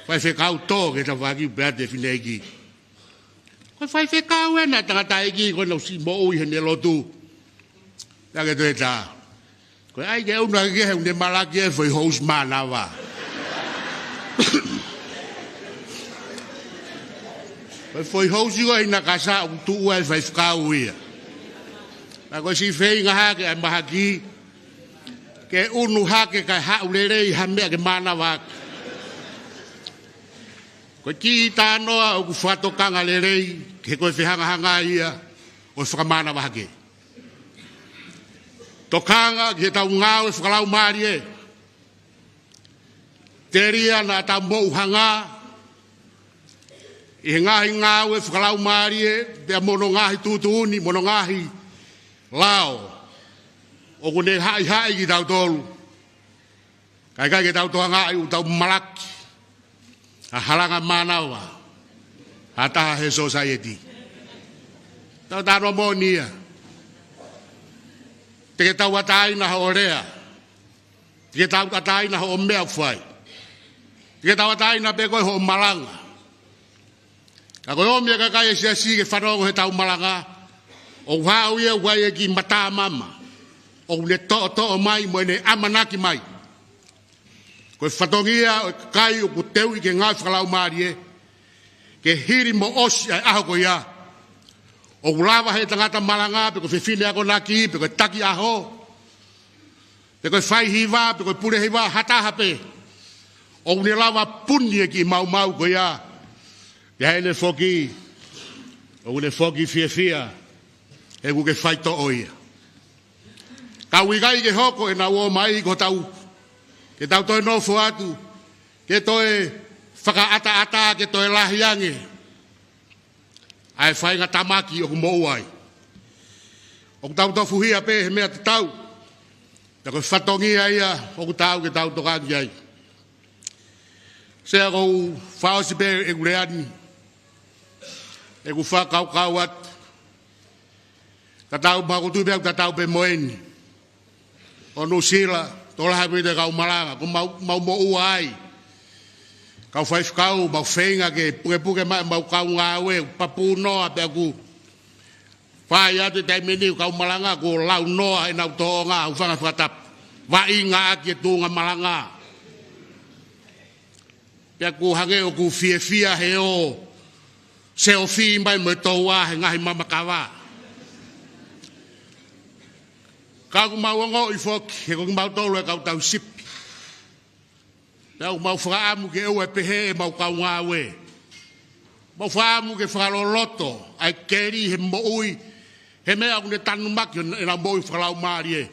fai fe ka to ke ta vagi bebe finegi ko fai fe ka we na ta ta igi ko no si mo ui ne Lotu ya ke to ta ko ai ke una ke he ne malaki e foi hos manava foi hosi go ina casa tu ua vai whakau ia. Na koe si whenga hake ai mahaki ke unu hake kai hau lerei hamea ke mana wak. Koe ki tānoa o ku whatokanga lerei ke koe whihanga ia o whakamana wake. Tokanga ke tau Ngaue Fakalaumalie teria na tau mou hanga I ngahi Ngaue Fakalaumalie pia mono ngahi tutuni, mono ngahi lao. O kune hai ki tau tolu. Kai ke tau toa ngai u tau malaki. A halanga manawa. Hataha he society. Tau tano monia. Te tau atai na ho orea. Te tau atai na ho omea fai. Te tau atai na pekoi ho malanga. Ka koe omia ka kai Siasi ke whanongo he tau malanga. O hau ia wai e ki mata mama. O ne to mai mo ne amanaki mai. Koe whatongia o kai o kuteu I ke Ngaue Fakalaumalie. Ke hiri mo osi ai aho ko ia. O ulawa he tangata malanga pe koe whiwhine ako naki pe koe taki aho. Pe koe whai hiwa pe koe pure hiwa hatahape. O ne lawa puni e ki mau ko ia. Ya ele foki o le foki fia e ku ke faito oia ka wigai ke hoko e na wo mai ko tau ke tau to no fo atu ke to e whaka ata ke to e lahiange ai fai nga tamaki o mo ai o tau to fuhia pe me tau ta ko fatongia ia o tau ke tau to kangi ai se ko fausi be e guleani e ku whakau at katau bakutu bea katau pe moeni o no sila tola hape de kau malanga ko mau mo uai kau fai kau mau whenga ke puke mau kau Ngaue papu noa pe ku fai ate taimeni kau malanga ko lau noa e nau toonga u whanga whatap wa inga ake tunga malanga pe ku hange o ku fia he o se o fi mai mo toa he ngahi mamakawa ka ku mau ngo I fok he ku mau tolu e kau tau sipi tau mau whaamu ke ue pehe e mau kau Ngaue mau whaamu ke Fakaloto ai keri he mo ui he mea kune tanu maki e na mo I Fakalaumalie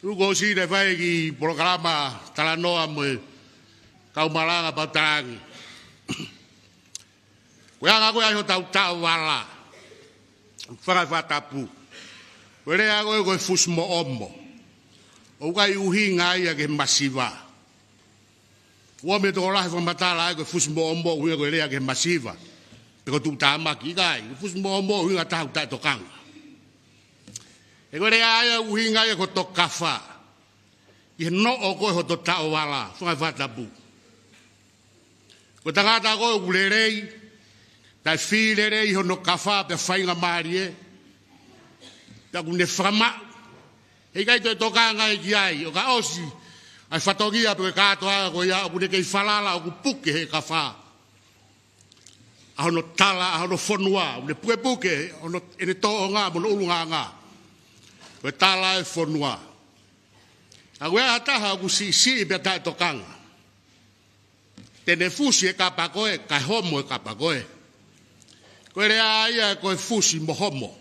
ruko si ne vai ki programa talanoa mo kau malanga pautangi Wea koe ai ho tau wala. Whakawhatapu. Wea koe koe Fasi-mo omo. O kai uhi ngai ke masiva. Ua me toko lahi whamatala ai koe Fasi-mo omo uhi koe lea ke masiva. Peko tu tāmaki kai. Fasi-mo omo uhi ngā tahu tai tokanga. E koe lea ai uhi ngai ko tokafa. I no o koe ho to tau wala. Whakawhatapu. Koe tangata koe ulerei. Tai whilerei ho no kafa pe whainga marie. Ta kune whama. Hei kai toi tokanga e ki ai. O ka osi. Ai whatogia pe katoa ko ia. O kune kei whalala o ku puke he kafa. Aho no tala, aho no whanua. O ne puke. O no ene to'o ngā, mo no ulu ngā. Koe tala e whanua. A koe ataha o ku si pe tai tokanga. Tene fusi e kapakoe. Kai homo e kapakoe. Koe rea ia koe Fasi-mo homo.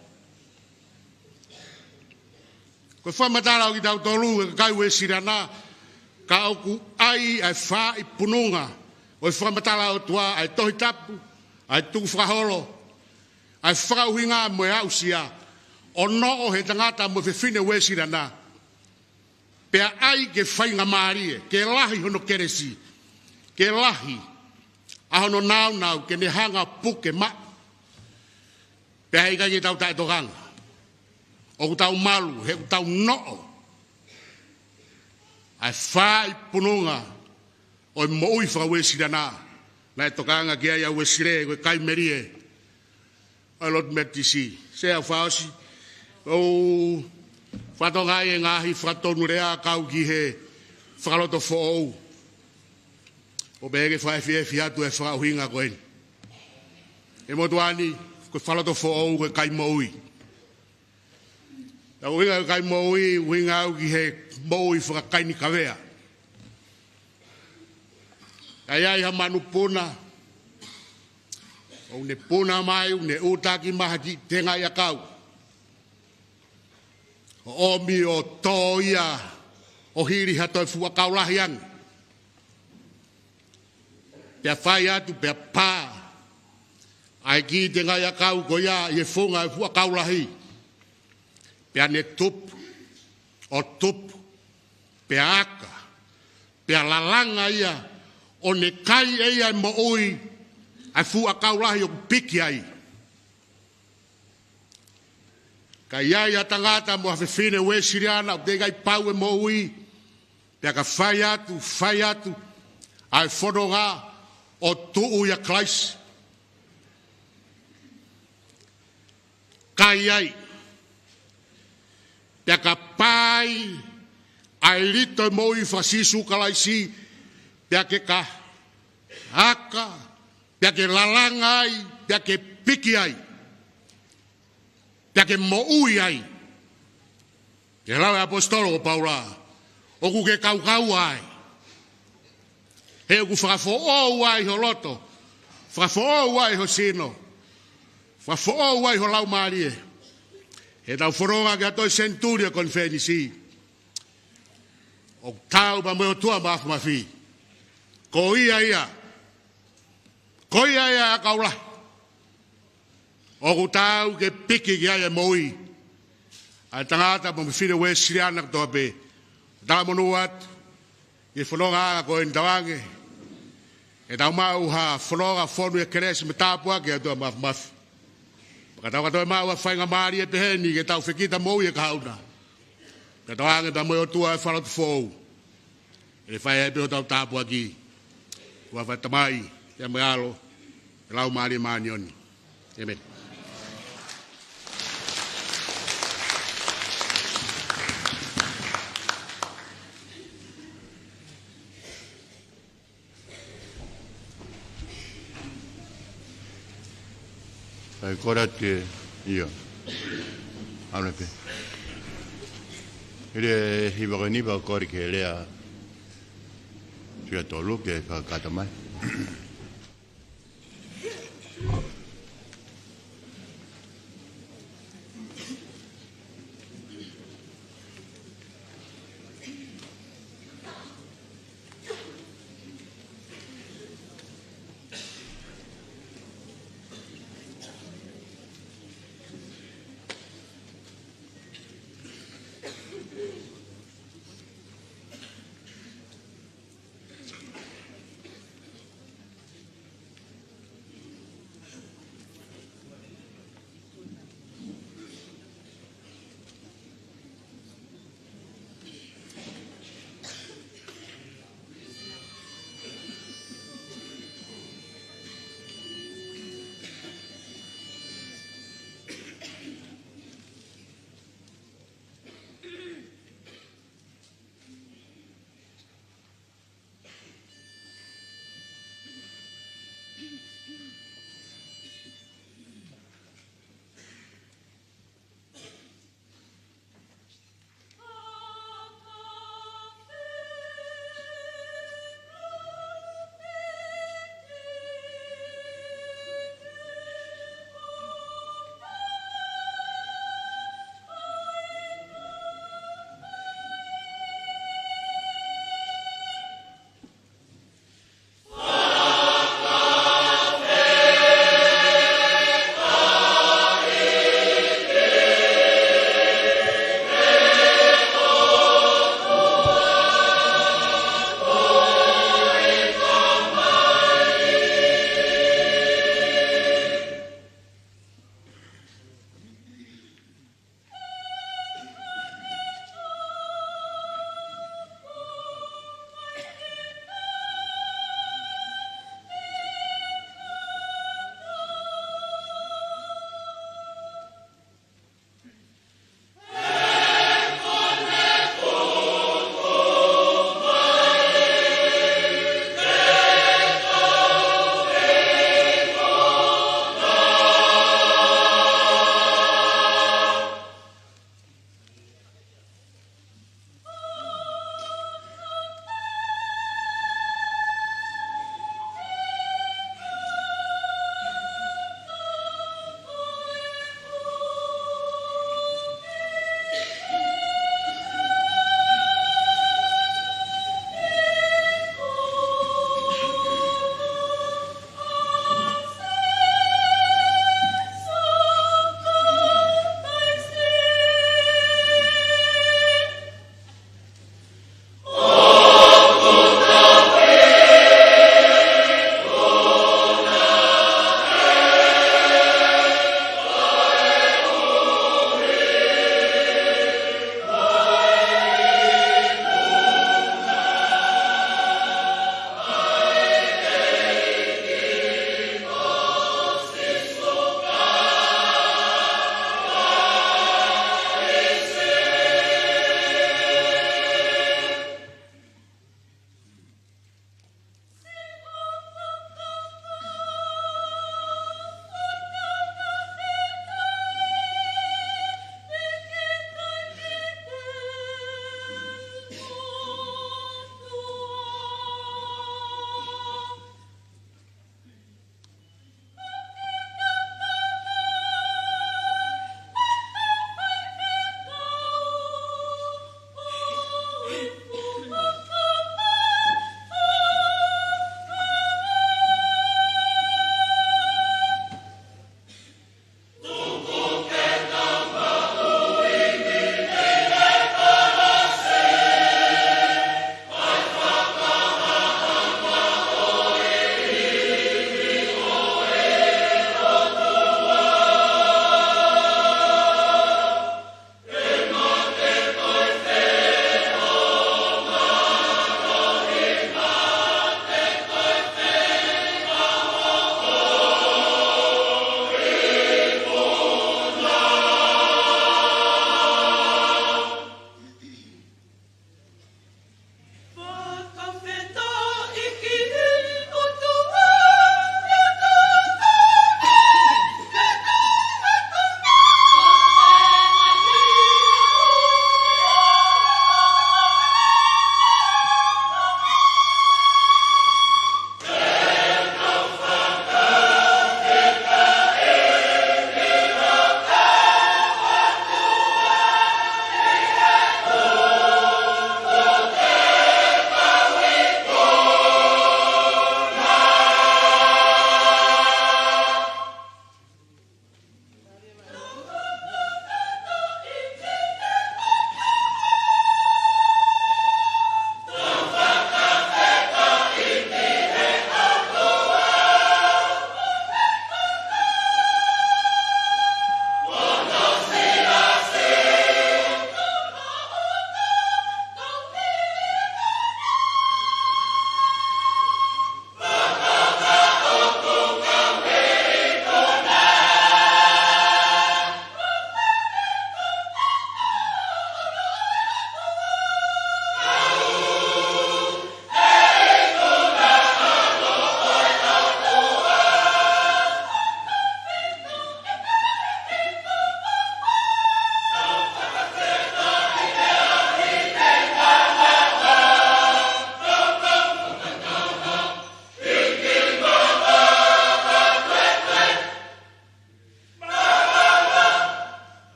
Koe whamatara o ki tau tolu e kai Uesiliana. Ka oku ai wha i pununga. Koe whamatara o tua ai Tongatapu. Ai tuku whakaholo. Ai whakauhinga mo e ausia. O no o he tangata mo whiwhine Uesiliana. Pea ai ke whainga marie. Ke lahi hono keresi. Ke lahi. Ahono nau ke ne hanga puke ma. Pea hei kai tau tai tokanga. O tau malu, he tau noo. Ai whai pununga. O mo ui wha Uesiliana. Nai tokanga ki ai a Wesleyan, koe kai merie. O Lotu metisi. Se au whaosi. O Whatongaue e ngahi whatonu rea kau ki he Fakalotofo'ou. O bege whae fie atu e whakauhinga koen. E motuani, koe Fakalotofo'ou koe kai moui. Ta uhinga koe kai moui, uhinga au ki he moui whakakaini kawea. Ai ai ha manu puna. O ne puna mai, ne utaki maha ki tenga ia kau. O omi o toia, o hiri hatoi Faka-Kalisitiane yang. Pea whai atu, pea pā. Ai ki te ngai a kau ko ia, i e whunga e Faka-Kalisitiane. Pea ne tupu, o tupu, pea aka, pea lalanga ia, o ne kai eia e mo ui, ai Faka-Kalisitiane o kupiki ai. Ka iai a tangata mo hawhewhine Uesiliana, o te gai pau e mo ui, pea ka whai atu, ai whanonga o tuu ia Klaisi. Ka iai, pea ka pai, ai lito e mo ui Fasi-mo Kalaisi, pea ke ka haka, pea ke lalanga ai, pea ke piki ai. Pea ke mo ui ai. Ke lau e apostolo o Paula. O ku ke kau ai. He o ku whakafo'ou ai ho Lotu. Whakafo'ou ai ho sino. Whakafo'ou ai ho Fakalaumalie. He tau whoronga ke atoi Senituli Konifenisi. O tau pa mo tua maaf mafi. Ko ia. Ko ia a kaula. O ku tau ke piki ki ai e moui. Ai tangata po mwhine Wesleyan toa pe. Tanga monuat. I whanonga ko en tawange. E tau mau ha whanonga whonu e keresi me tāpua ke atua mafi. Pakatau katoe mau a whainga maari e peheni ke tau whekita moui e kahauna. Ka tawange pa moe o tua e Fakalotofo'ou. E whai e peho tau tāpua ki. Kua whatamai. Ia mealo. E lau maari e maanioni. Amen. Ai kora te ia. Ana pe. Ele hibagani ba kor ke lea. Tia tolu ke ka katamai.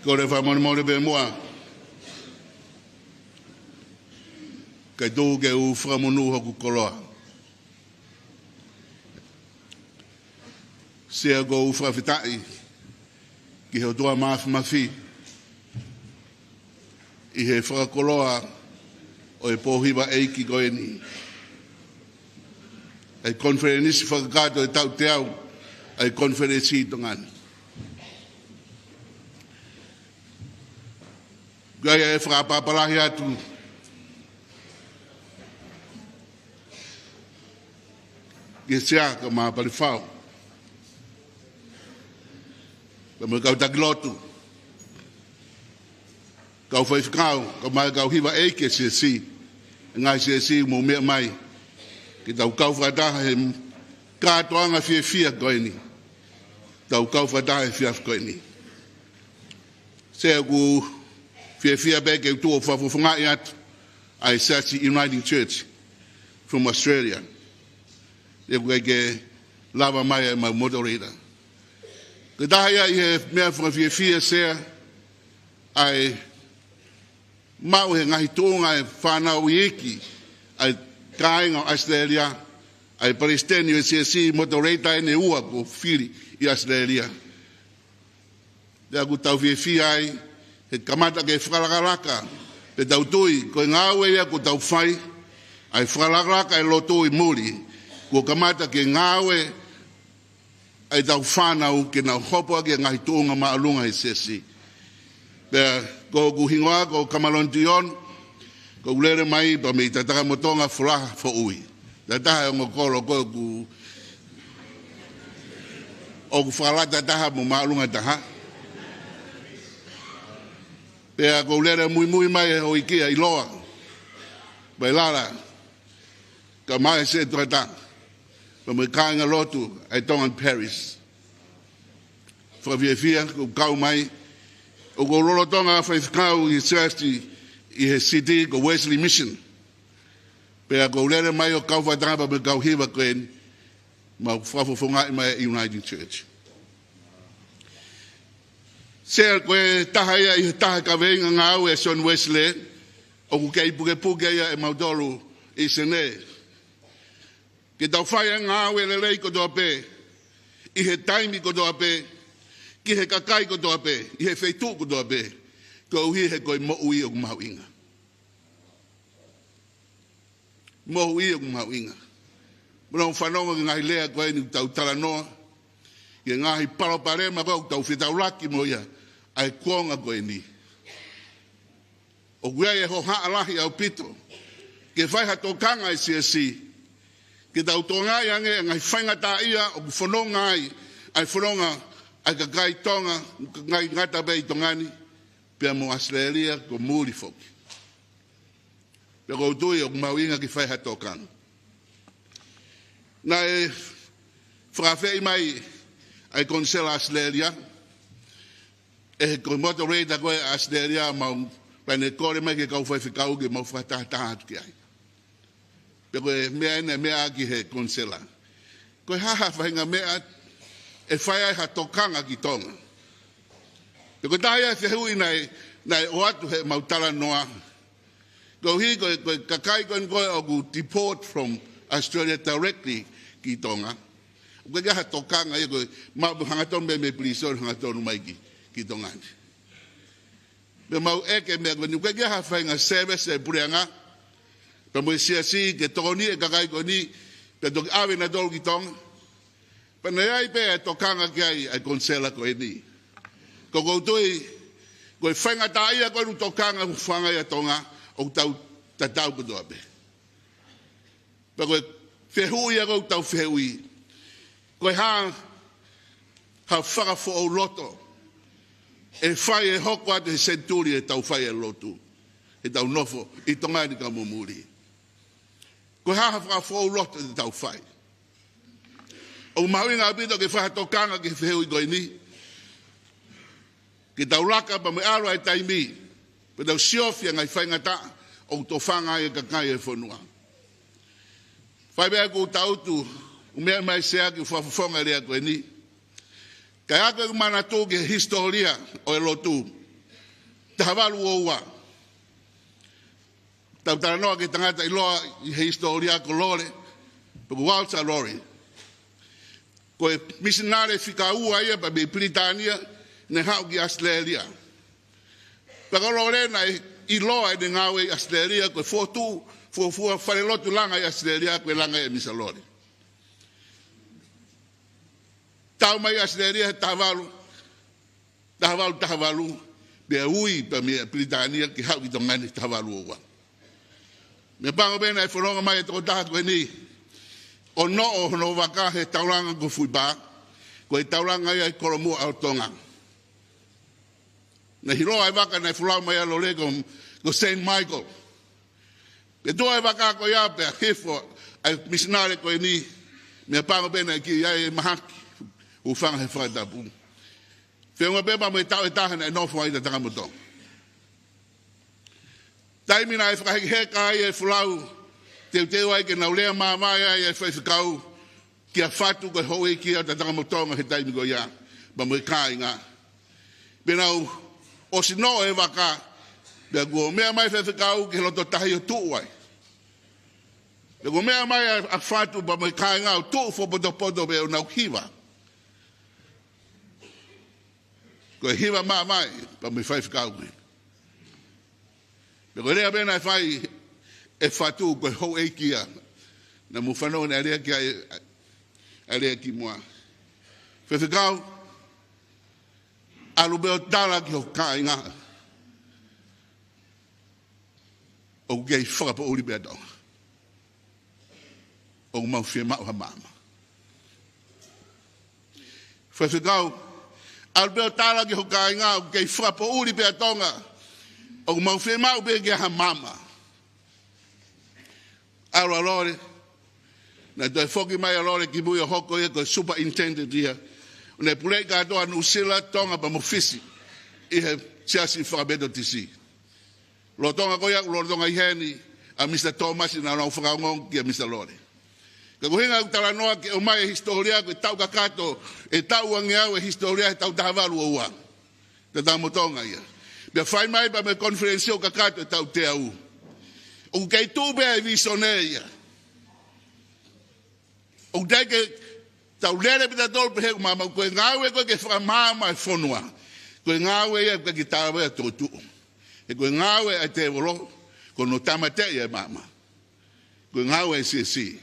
Ko le whamone be moa. Kai tō ke u whamonu hoku koloa. Sea go u whawhitai. Ki heo toa mafi. I he whakakoloa o e pōhiwa eiki koe ni. Ai Konifenisi whakakato e tau te au, ai Konifenisi tongani. Gaya e whakapapalahi atu. Ke sea ka maapali whao. Ka mo kau taki Lotu. Kau whaifakau, ka mai kau hiwa eike Siasi. Ngai Siasi mo mea mai. Ki tau kau whataha he kātoanga whia koe ni. Tau kau whataha he whia koe ni. Sea ku whia beke u tua whawhungai atu. Ai Siasi Uniting Church from Australia. E ku ke lava mai e mau moderator. Ka taha i he mea whia sea ai mau he ngahi tōnga e whanau i eki ai kāinga o Australia ai Palestine o Siasi moderator e ne ua ko whiri i Australia. Rea ku tau whia ai he kamata ke whakalakaraka pe tau tui ko Ngaue ia ko tau whai ai whakalakaraka e Lotu i muri ko kamata ke Ngaue ai tau whanau ke nau hopoa ke ngahi tōnga maalunga i Siasi. Pea ko kuhingoa ko Kamalontion, ko ulere mai pa me tataka motonga Fakalotofo'ou. Tataha e ngokolo ko ku o ku whalata taha mo maalunga taha. Pea ko ulere Moimoi mai o Ikea i loa. Pai lara, ka mai se tuata, pa me kāinga Lotu ai Tonga Paris. Whawhiawhia ko kau mai, o ko lolo tonga whaifakau i Siasi i he SUTT ko Wesleyan Mission. Pea ko lere mai o kau whaitanga me kau hiwa koe ma whawhungai mai Uniting Church. Sea koe taha ia i he taha ka veinga Ngaue e son Wesleyan o ku kei puke ia e maudolu i sene. Ke tau whaia Ngaue le rei ko toa pe, i he taimi ko toa pe, ki he kakai ko toa pe, i he wheitu ko toa pe, ko uhi he koe mo'ui o kumahau inga. Mo'ui o kumahau inga. Muna whanonga ki ngahi lea koe ni tau talanoa, ki ngahi paroparema koe tau whetau laki mo ia, ai kuonga koe ni. O kuea e ho haa lahi au pito, ke whaiha tōkanga i Siasi, ke tau tōngai ange ngahi whaingata ia o ku whanonga ai whanonga ai ka kai Tonga, ngai ngata bei tongani, pia mo Australia ko muri foki. Pia ko utui o kumauinga ki whaiha tōkanga. Na e whakawhei mai ai konsela Australia, e ko moderator koe Australia mau pane kore mai ke kau whaiwhikau ke mau whataha atu ki ai. Pia koe mea ene mea ki he konsela. Koe haha whainga mea e whai ai ha tokanga ki Tonga. Te ko taia te hui nei o atu he mautala noa. Ko hi koe kakai koe o ku deport from Australia directly ki Tonga. Koe kia ha tokanga i koe mau hangaton me prison hangaton mai ki Tonga. Me mau eke mea koe kia ha whainga service e pureanga. Pe mo Siasi ke tokoni e kakai koe ni pe toki awe na tolu ki Tonga. Pana ai pe e tokanga ki ai konsela ko e ni. Ko koutui, koe whaingata ia koe nu tokanga ku whanga ia Tonga o tau tatau ko toa pe. Pa koe whehui ia kou tau whehui. Koe ha Fakalotofo'ou loto. E whai e hoko atu he Senituli e tau whai e Lotu. E tau nofo i tongani ka mumuri. Koe ha Fakalotofo'ou loto e tau whai. O mauinga apito ke whahatokanga ke whehui koe ni. Ke tau laka pa me alo ai taimi. Pe tau siofia ngai whaingata o to whanga e kakai e whanua. Whai mea ku tautu, umea mai sea ki whawhawhonga rea koe ni. Kai ako e mana tō ke historia o e Lotu. tahavalu o ua. Tau taranoa ke tangata iloa I he historia ko lore, pako walsa lore. Ko e misinare Fakalotofo'ou ia pa me Britania ne hau ki Australia. Pako lore na iloa e Ngaue Australia ko e fotu, fua Falelotu langa I Australia ko e langa e misalore. Tau mai Australia tahavalu, be ui pa me Britania ki hau ki tongani tahavalu o ua. Me pango bena e whanonga mai e toko taha koe ni. O no o hono waka he tauranga ko fui ba. Ko e tauranga ia I Koromua au Tonga. Na hiroa e waka na e whulau mai alo le ko St. Michael. Pe toa e waka ko ia pe a kifo ai misinare koe ni. Me pango bena e ki ia e mahaki. U whanga he whaitapu. Whiunga pepa mo e tau e taha na e nofo ai ta tangamoto. Taimina e whakaheke ai e whulau, teo ai ke naulea mamai ai e whaifakau, ki a whatu koe hoi ki a tatanga motonga he taimi ko ia, ba mo e kai ngā. Benau, o sino e waka, bea kua mea mai whaifakau ke loto tahi o tuu ai. Bea kua mea mai a whatu ba mo e kai ngā, o tuu whopoto bea o nau hiwa. Koe hiwa mamai, ba mo e whaifakau koe. Pero rea bena e fai e fatu koe hou e kia. Na mu whanau na rea kia e rea ki mua. Whewhikau, alu beo tala ki ho kai ngā. O kei whakapa uri bea tonga. O mau whia mau ha mama. Whewhikau, alu beo tala ki ho kai ngā. O kei whakapa uri bea tonga. O mau whi mau bege ha mama. Aro alore. Na toi whoki mai alore ki mui o hoko ia koe superintendent ia. O ne pulei katoa nusila tonga pa mo fisi. I he Siasi whakabeto tisi. Lo tonga koia, lo tonga iheni a Mr. Thomas na rau whakaongong ki a Mr. Lore. Ka kuhinga utaranoa ki o mai historia koe tau kakato e tau angeau e historia e tau tahavalu o ua. Te tau motonga ia. Bea whai mai pa me Konifenisi o kakato e tau te au. O kei tū bea e visone ia. O kei ke tau lere pita tolu pehe kumama. Koe Ngaue koe ke whakamama e whonua. Koe Ngaue ia koe ki tāwe a tōtu. E koe Ngaue a te wolo. Koe no tamate ia mama. Koe Ngaue e Siasi.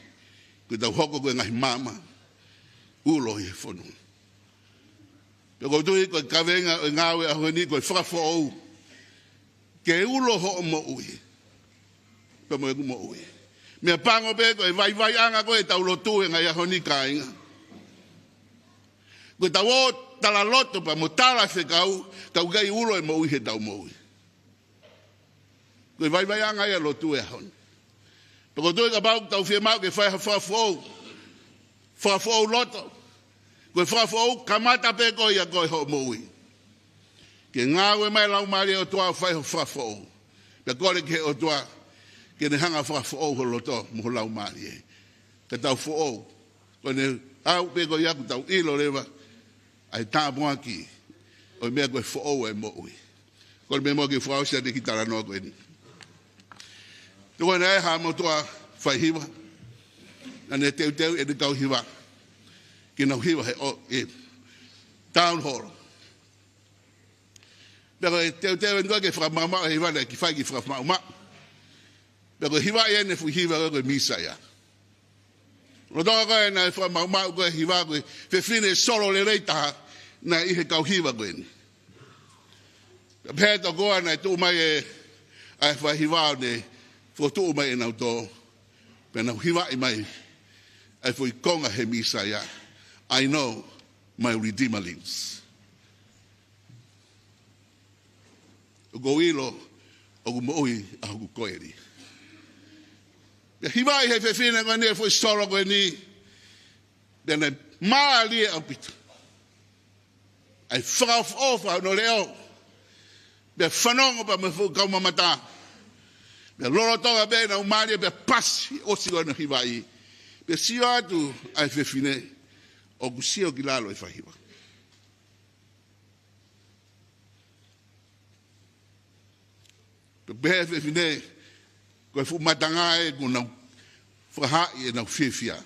Koe tau hoko koe ngahi mama. Ulo i e whonua. Ko tui ko kavenga o Ngaue a honi ko Fakalotofo'ou. Ke ulo ho mo ui. Ko mo mo ui. Me pango be ko vai anga ko e tau Lotu nga ia honi kainga. Ko tau tala loto pa mo tala Fakalotofo'ou, kau gai ulo e mo ui he tau mo ui. Ko vai anga ia Lotu e honi. Ko tui ka pau tau whia mau ke whai Fakalotofo'ou. Fakalotofo'ou loto. Koe Fakalotofo'ou kamata pe koe ia koe ho moui. Ke Ngaue mai Fakalaumalie o toa whai ho Fakalotofo'ou. Pe kore ke o toa ke ne hanga Fakalotofo'ou ho loto mo Fakalaumalie. Ke tau fo'ou. Koe ne au pe koe iaku tau ilo lewa. Ai tā mua ki. O mea koe fo'ou e moui. Koe me mo ke whao sia te kitara noa koe ni. Tuko ne e ha mo toa whai hiwa. Na ne teu e ne kau hiwa. Ki nau hiwa he o e town hall. Pero e teo e ngoa ke whakamama e hiwa le ki whai ki whakamama. Pero hiwa e ne fu hiwa koe misa ia. Rotonga koe na e whakamama koe hiwa koe whiwhine solo le reitaha na i he kau hiwa koe ni. Pēta koa na e tū mai e ai whai hiwa ne fo tū mai e nau tō. Pe nau hiwa i mai ai fo i konga he misa ia. I know my Redeemer lives. O go ilo, o go mo'i a go koeri. Pe hiwai he whiwhine koe ni e fwoi soro koe ni. Pene maa lie au pita. Ai Fakalotofo'ou whao no leo. Pe whanongo pa me fwoi kaumamata. Pe loro tonga be na umari pe pasi o sigo no hiwai. Pe sio atu ai whiwhine. O kusio ki lalo e whahiwa. Behe fefine, koe fu matangae kuna whahai e nau whiwhia.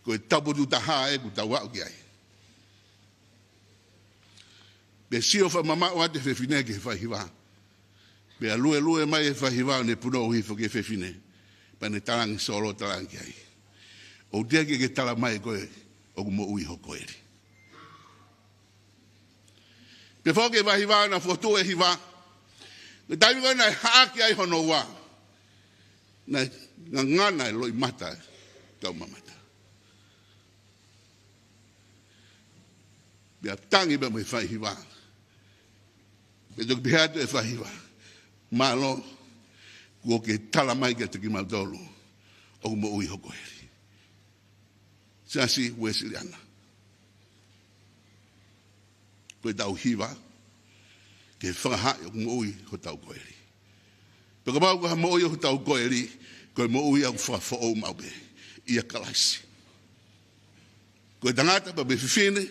Koe tabutu taha e ku tawau ki ai. Be sio wha mama o ate fefine ke whahiwa. Be a lue mai e whahiwa ne puno o hifo ke fefine. Pa ne tarangi solo tarangi ai. O tea ke tala mai koe o kumo ui hoko eri. Pe whoke wahiwa na whotu e hiwa. Me taimi koe na haaki ai hono wā. Na ngana e loi mata tau mamata. Bea tangi ba mai whahiwa. Be tuk behatu e whahiwa. Malo kua ke tala mai ke tiki mautolu o kumo ui hoko eri. Siasi Wesleyan. Koe tau hiwa ke whakahai o kumo ui ho tau koeri. Peka mau koe mo ui ho tau koeri koe mo ui au whakafo'ou maube ia kalaisi. Koe tangata pa be whiwhine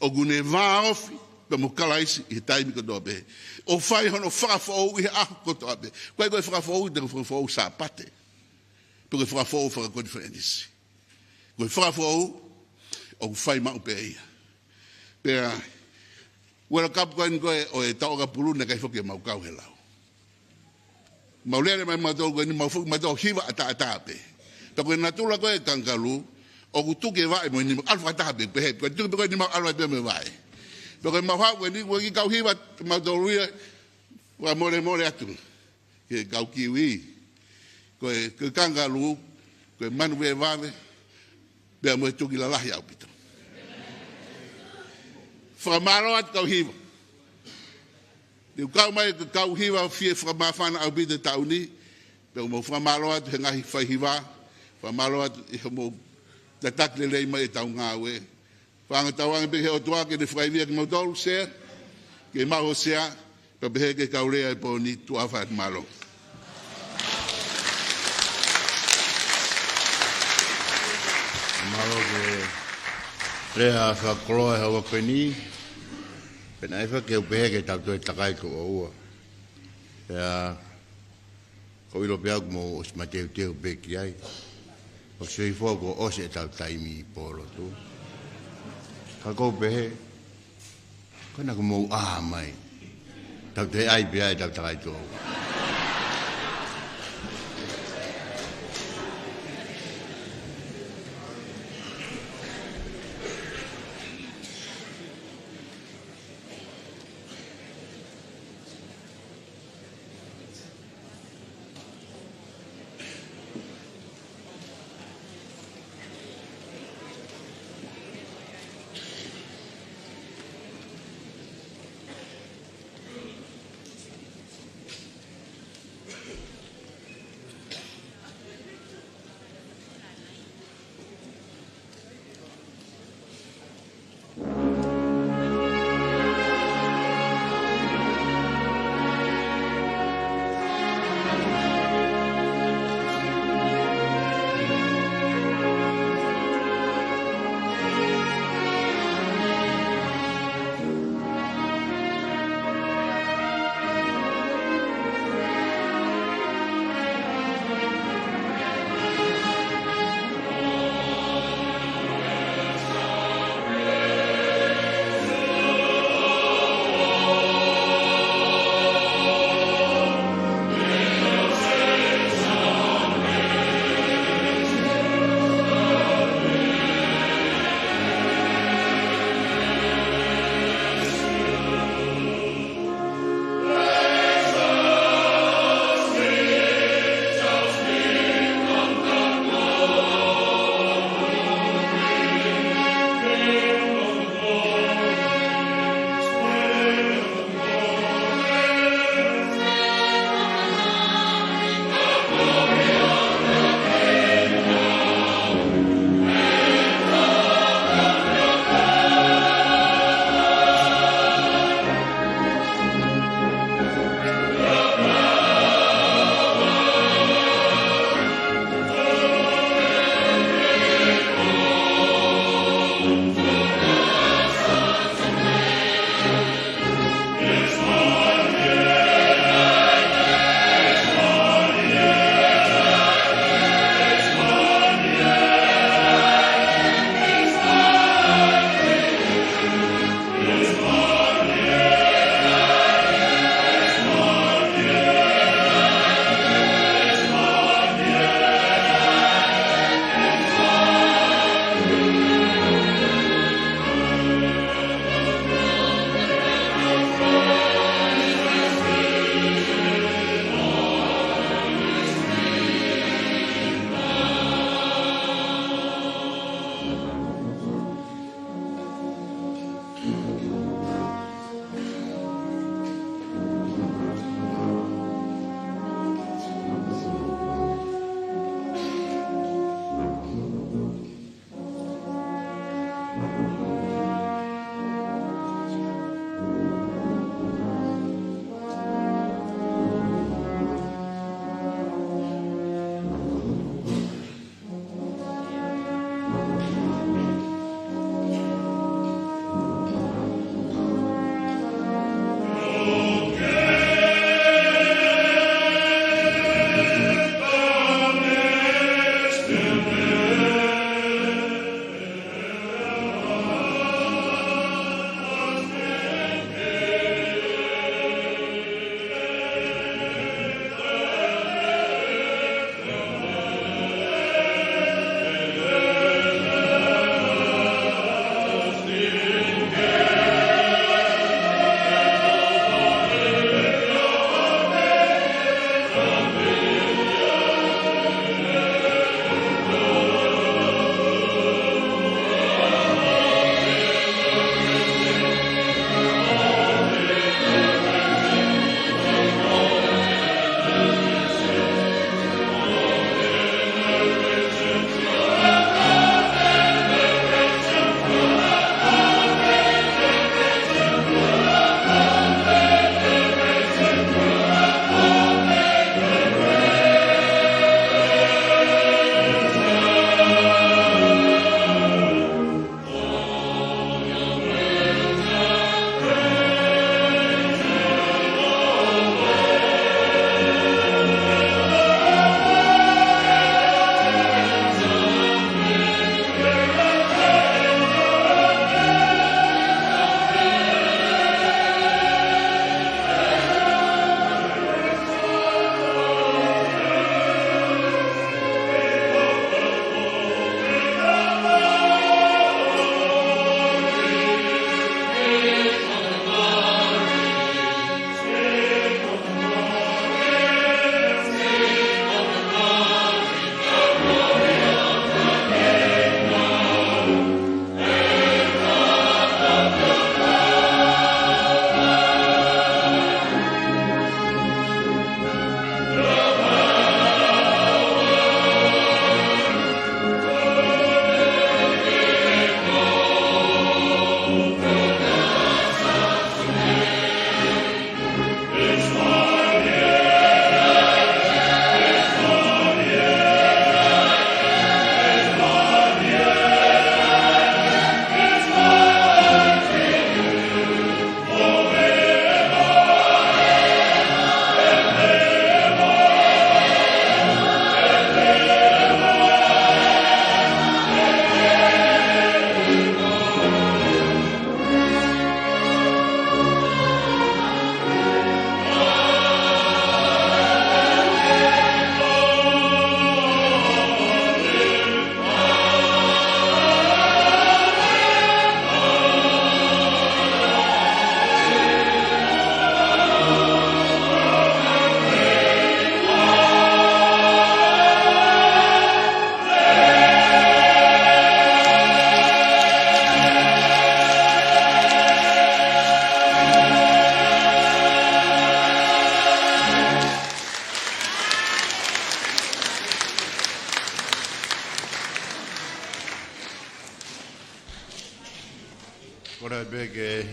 o gune vāofi pa mo kalaisi i taimi kotoa be. O whai hono whakafo'ou i aho kotoa be. Koe whakafo'ou i te whakafo'ou sa pate. Koe whakafo'ou Konifenisi. Koe whakafo'ou o whai mau pe ia. Pea wera kapu koe o e tau ka puruna kai whoki e mau kau he lau. Maulere mai matau koe ni mau whuki matau hiwa ata pe. Ta koe natula koe kankalu o kutuke wae mo ni alfa ata pe pe. Koe tuke koe ni mau alfa pe me wae. Ta koe mau hau koe ni koe ki kau hiwa matau ruia wa more atu. Ke kau kiwi. Koe kankalu koe manu we wae. Bea mo e tuki la lahi au pito. Whamaro at kau hiwa. Niu kau mai kau hiwa fie whamawhana au bide tauni. Peo mo whamaro at he ngahi whaihiwa. Whamaro at i mo tatakle lei mai e tau Ngaue. Whanga tauanga behe o tua ke ne whaivia ki mautolu sea. Ke maho sea. Peo behe ke kau rea e po ni tuafa at malo. Malo ke rea whakoloa hawa kweni. Pena e whake upehe ke tau toi takai ko Ouau. Pea ko ilo pea kumo os mateu teu peki ai. O sui foko os e tau taimi po Lotu. Ka kou pehe. Kona kumo mai. Tau te ai pea e tau takai ko Ouau.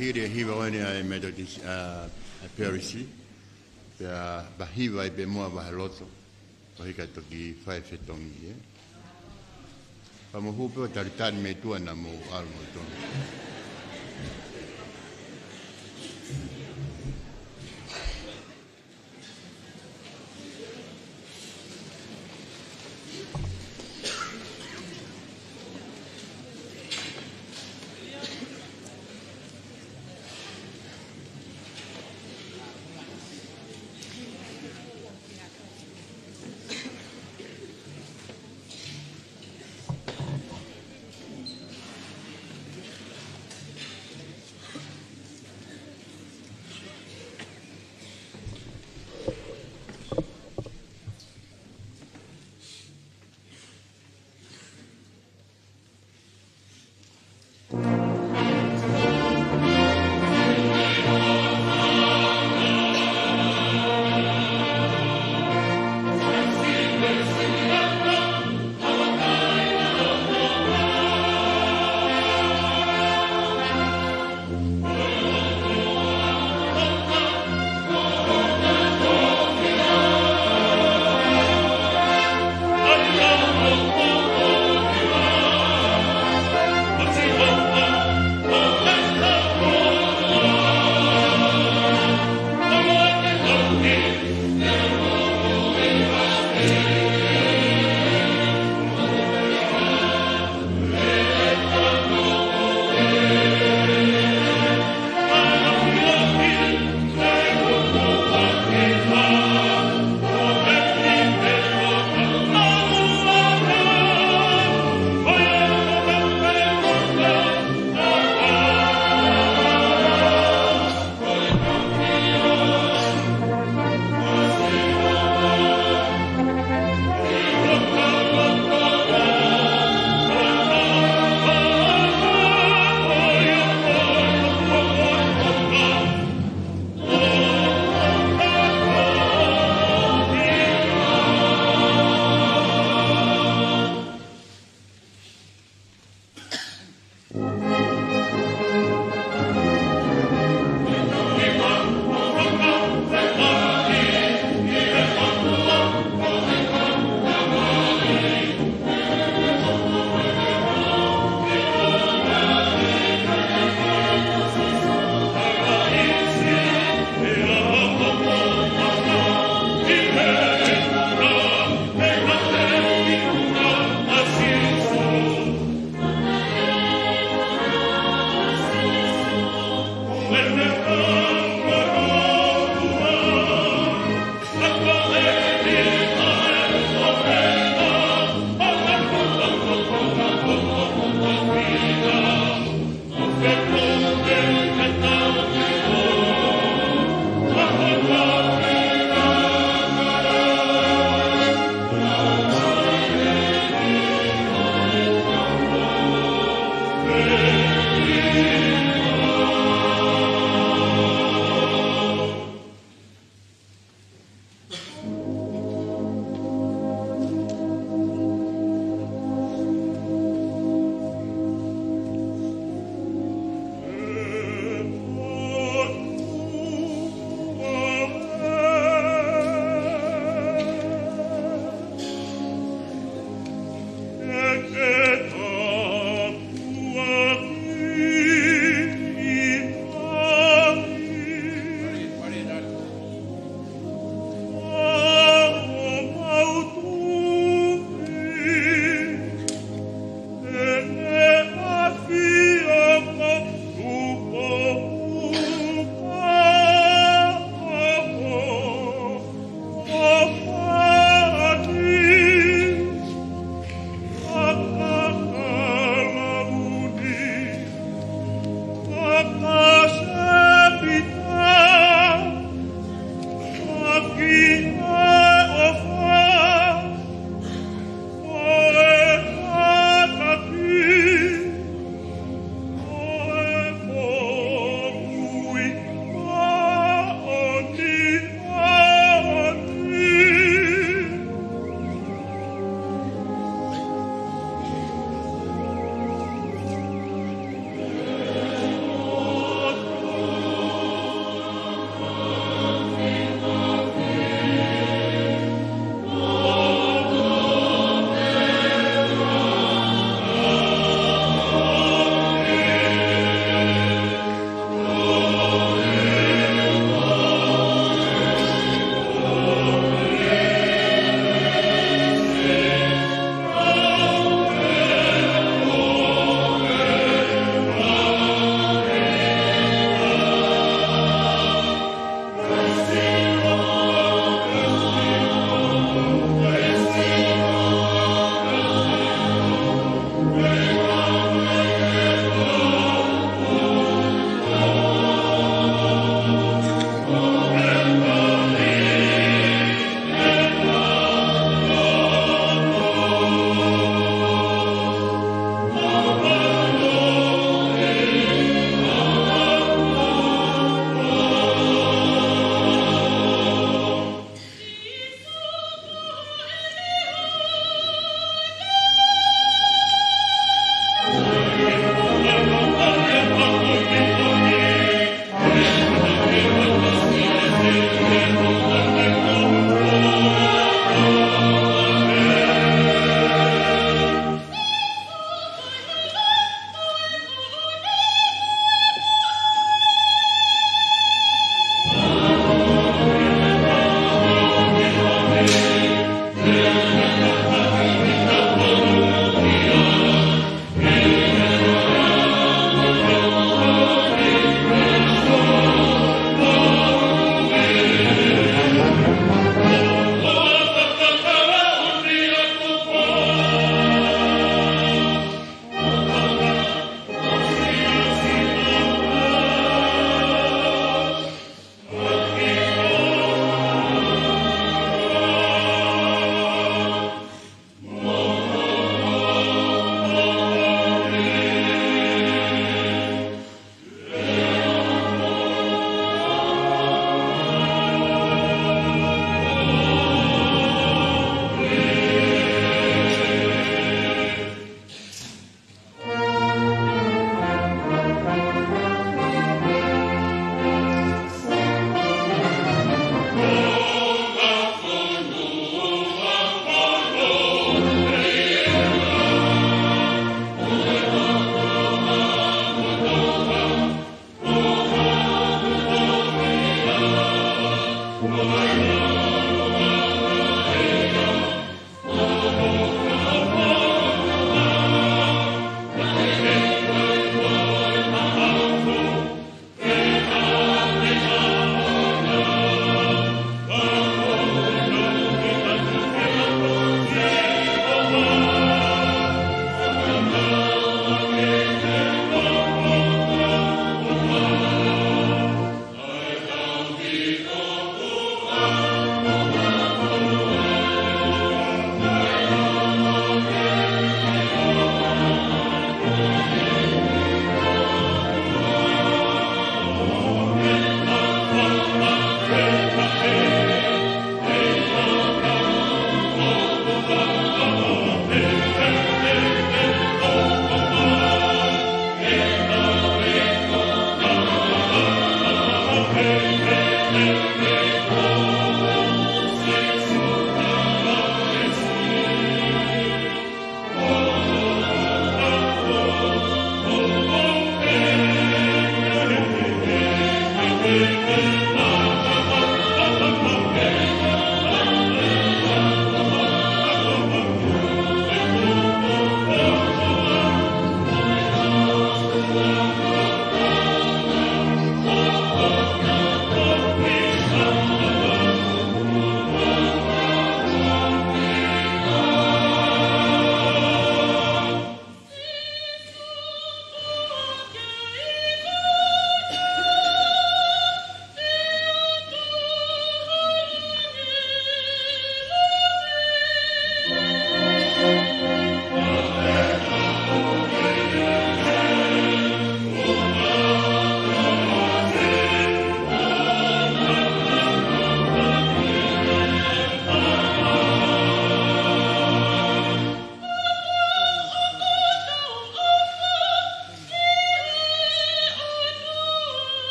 hiri hiwa wane ai Methodist Perisi. Pea bahiwa i pe moa Falelotu. Pahika toki whae whetongi. Pamohupe o taritani me tua na mo almo tonu.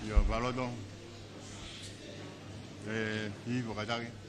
Yo Fakaloto. Hi Fakataki.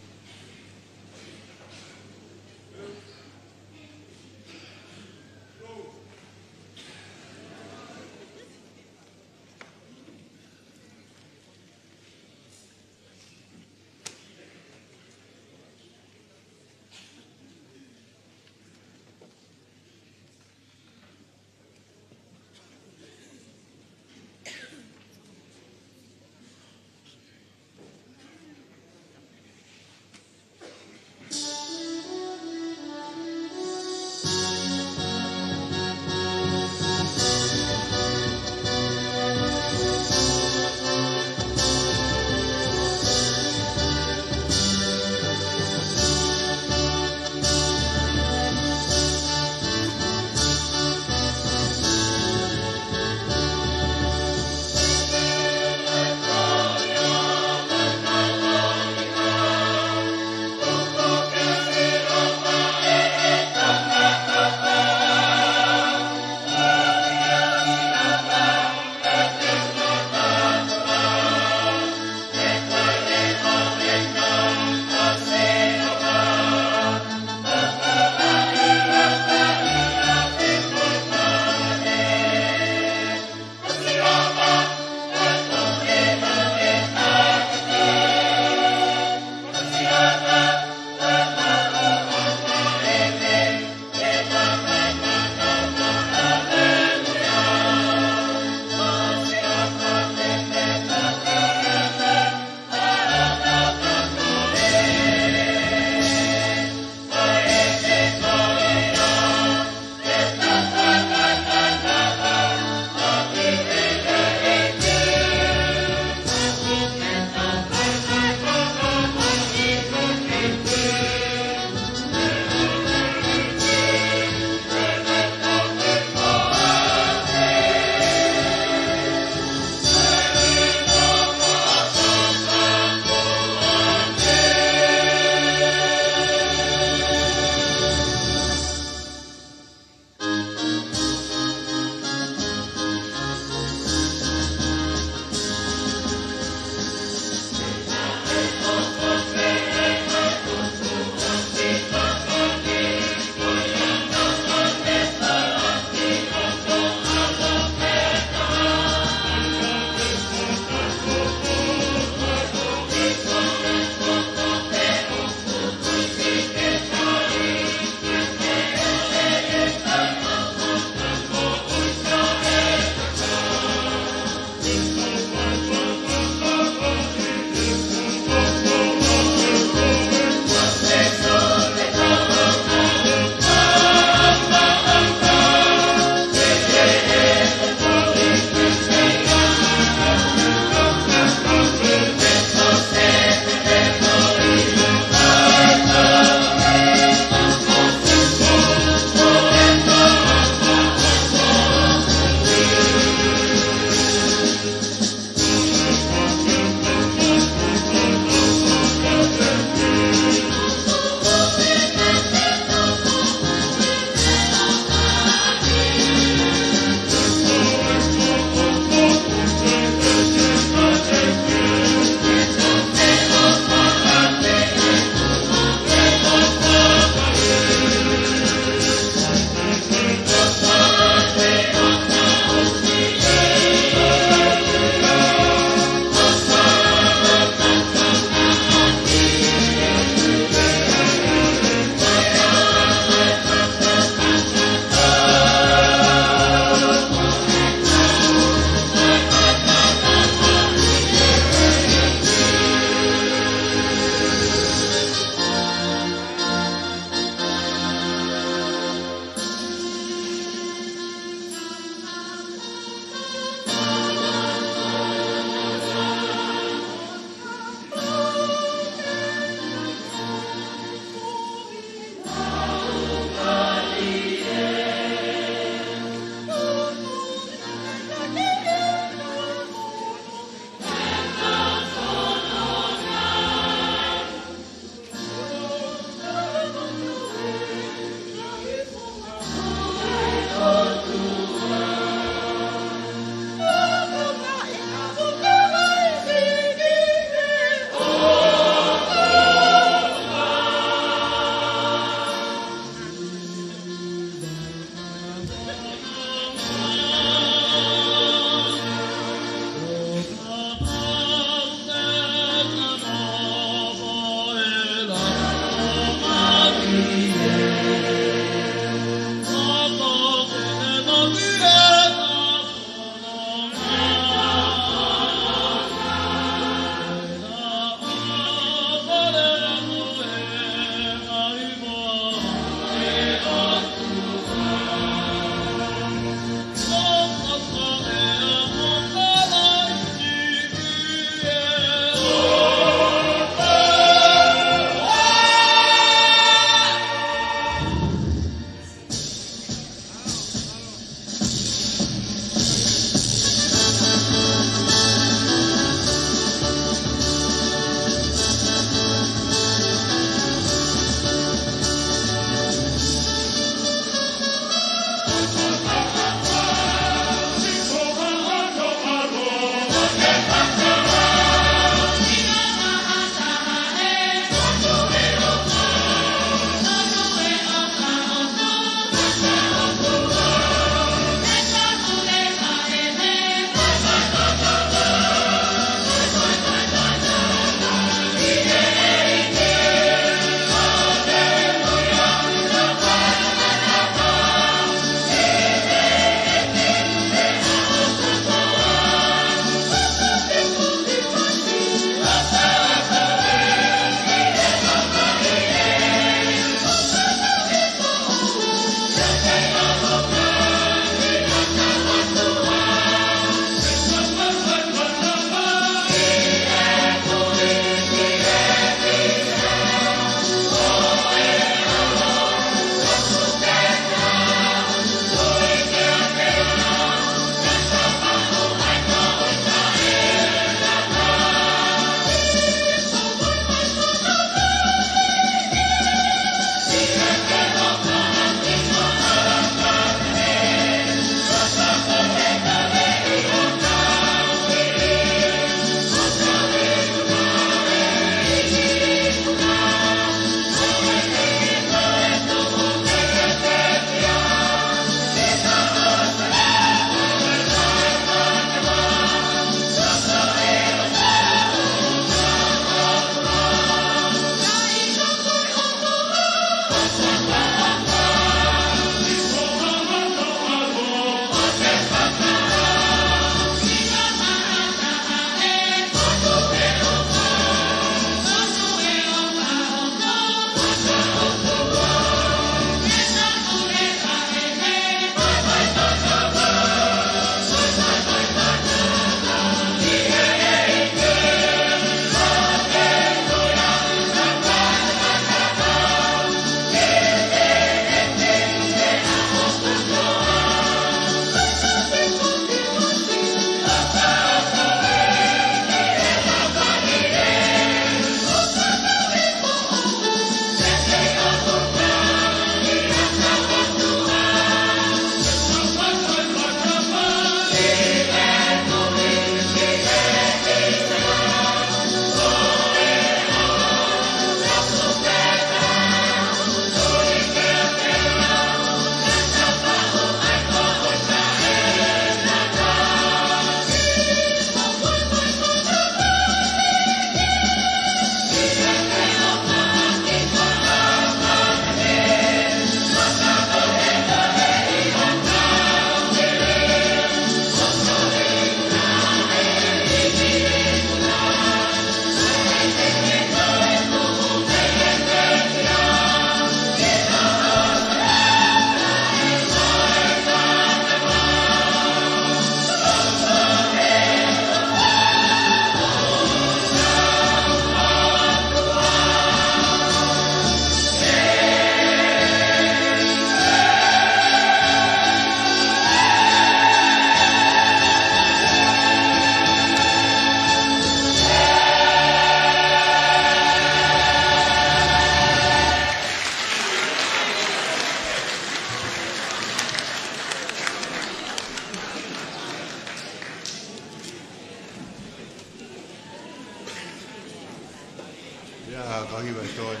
kahiwa toi.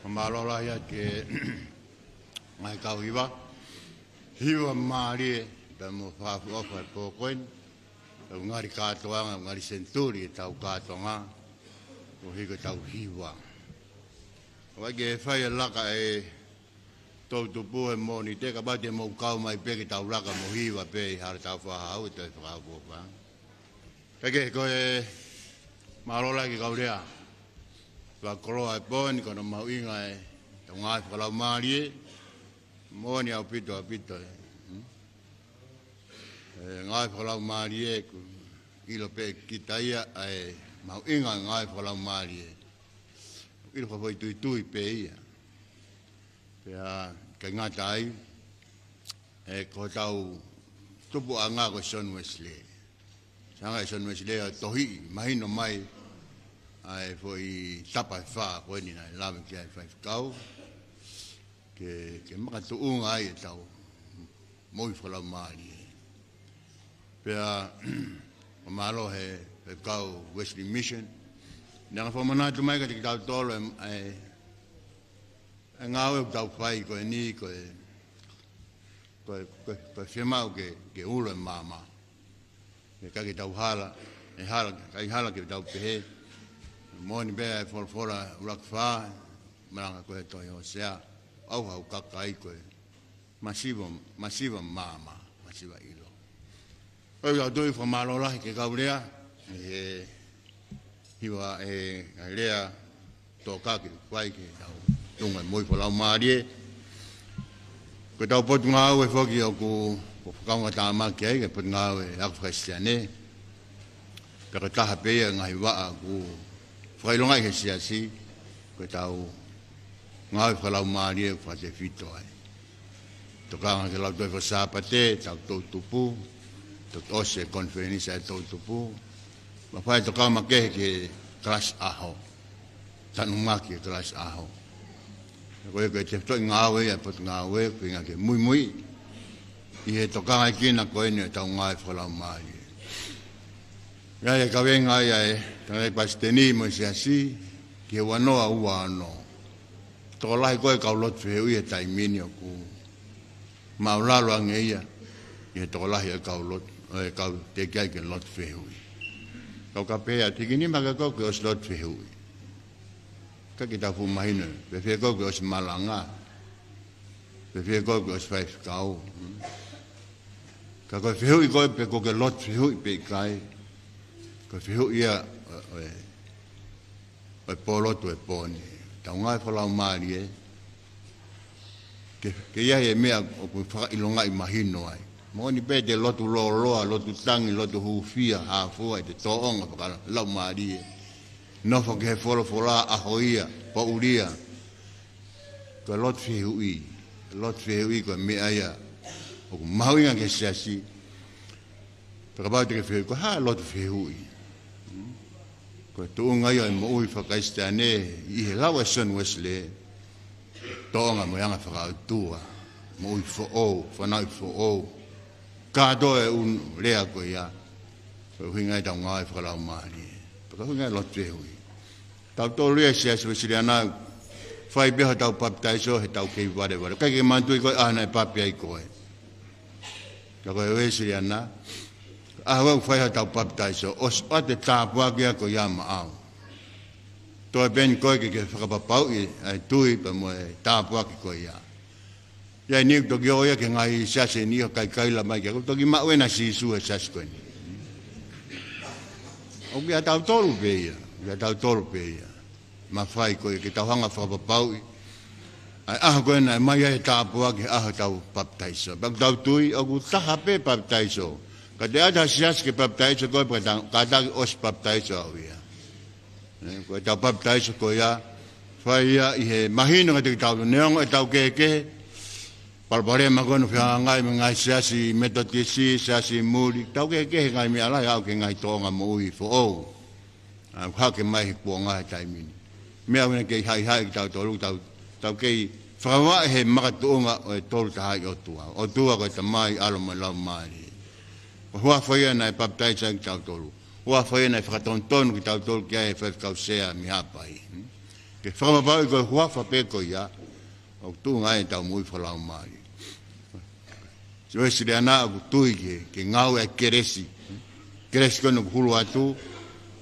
Malola ya ke mai kahiwa. Hiwa marie pe mo fa fa po koin. Ngari katoanga ngari Senituli tau katonga. O higa tau hiwa. Wage fai laka e tau tupu e mo ni te ka bate mo kau mai peke tau laka mo hiwa pe har tau whahau te whahau pa. Peke koe marola ki kaurea. Wa koroa e poni kono mau inga e tau ngai Fakalaumalie mo ni au pito e. Ngai Fakalaumalie ilo pe kitaia e mau inga ngai Fakalaumalie. Ilo ka foi tui pe ia. Pea ka ngata ai e ko tau tupu anga ko son Wesleyan. Sanga son Wesleyan tohi mahino mai ai foi tapa fa ko ni na lave ki ai fa kau ke maka tu unga ai tau moi Fakalaumalie. Pea malo he kau Wesleyan mission. Nang fomana tu mai ka ti tau tolo ai Ngaue tau fai ko ni ko firmau ke ulo mama. E ka ki tau hala ke tau pehe. Mo ni be fora rakfa maranga ko to yo sea au kakai ko masiva mama masiva ilo. O ya doi fo malola ke kaurea e hiwa e lea toka ki fai ke tau Tunga moi Fakalaumalie. Ko tau Potungaue foki o ku Faka-Kalisitiane ke Potungaue Faka-Kalisitiane. Pero taha pea ngai waa ku whailongai he Siasi. Ko tau Ngaue Fakalaumalie whate fito ai. Tokanga ke lau toi whasapate, tau Tongatapu, tok ose Konifenisi ai Tongatapu. Mawhai tokanga makehe ke kelas aho. Tanumaki kelas aho. Koe te toi Ngaue e Potungaue ko inga ke Moimoi I he tokanga kina koe ni tau Ngaue Fakalaumalie. Ia e kawenga ia e tangai pasiteni mo Siasi ki he wanoa ua ano. Toko lahi koe kau Lotu he e taimini o ku maulalo ange ia I he toko lahi e kau Lotu kau te kia ke Lotu he ui. Kau ka pea tikini maka kau ke os Lotu he ui. Ka kita fu mahina pe fe ko os malanga pe fe ko os fai kau ka ko fe hui ko pe ko ke lot fe hui pe kai ko fe hui ia e Polotu e poni tau ngai Fakalaumalie ke ia e mea o ku fa ilonga I mahino ai mo ni pe de Lotu loa Lotu tangi Lotu hufia ha fu ai te toonga Fakalaumalie. No fo ke fola a hoia po uria ko lot fi hui ko me aya o mauinga ke Siasi pero ba te fe ko ha lot fi hui ko Tunga ia mo ui Faka-Kalisitiane I he lawa son Wesleyan Tonga mo yanga Fakalautu mo ui fo'ou ka do e un lea ko ia ko hinga tau ngai Fakalaumalie pero hinga lot fi hui tau tolu e Siasi Uesiliana fai beha tau paptaiso he tau kei ware kai ke mantui koe ahana e papi ai koe ka koe Uesiliana ahau fai ha tau paptaiso os ate tāpua kia ko yama au toi ben koe ke whakapapau ai tui pa mo e tāpua ki koe ia ia ni toki oia ke ngai Siasi ni kai kaila mai kia toki maue na sisu e Siasi koe ni o kia tau tolu pe ia ia tau tolu pe ia ma fai koe ke tau hanga whakapapau ai aha koe na mai e tāpua ke aha tau paptaiso bak tau tui o ku taha pe paptaiso ka te ata Siasi ke paptaiso koe ka tagi os paptaiso au ia koe tau paptaiso koe ia fai ia I he mahino ka te tau neongo e tau keke palpare makono whiangai me ngai Siasi metotisi Siasi muri tau keke ngai mi alai au ke ngai tonga mo ui fo'ou hake mai kua ngahe taimini. Mea wina kei hai tau tolu tau kei whakawa he makatuunga o e tolu tahai o tua. O tua koe ta mai alo mai lau maari. O hua whaia na e paptaisa ki tau tolu. Ua whaia nei whakatontonu ki tau tolu ki ai whakau mi hapai. Ke whakamapau i koe huafa pe ko ia, o Tungai tau mui Fakalaumalie. Si Uesiliana aku tui ke Ngaue keresi. Keresi kono hulu atu,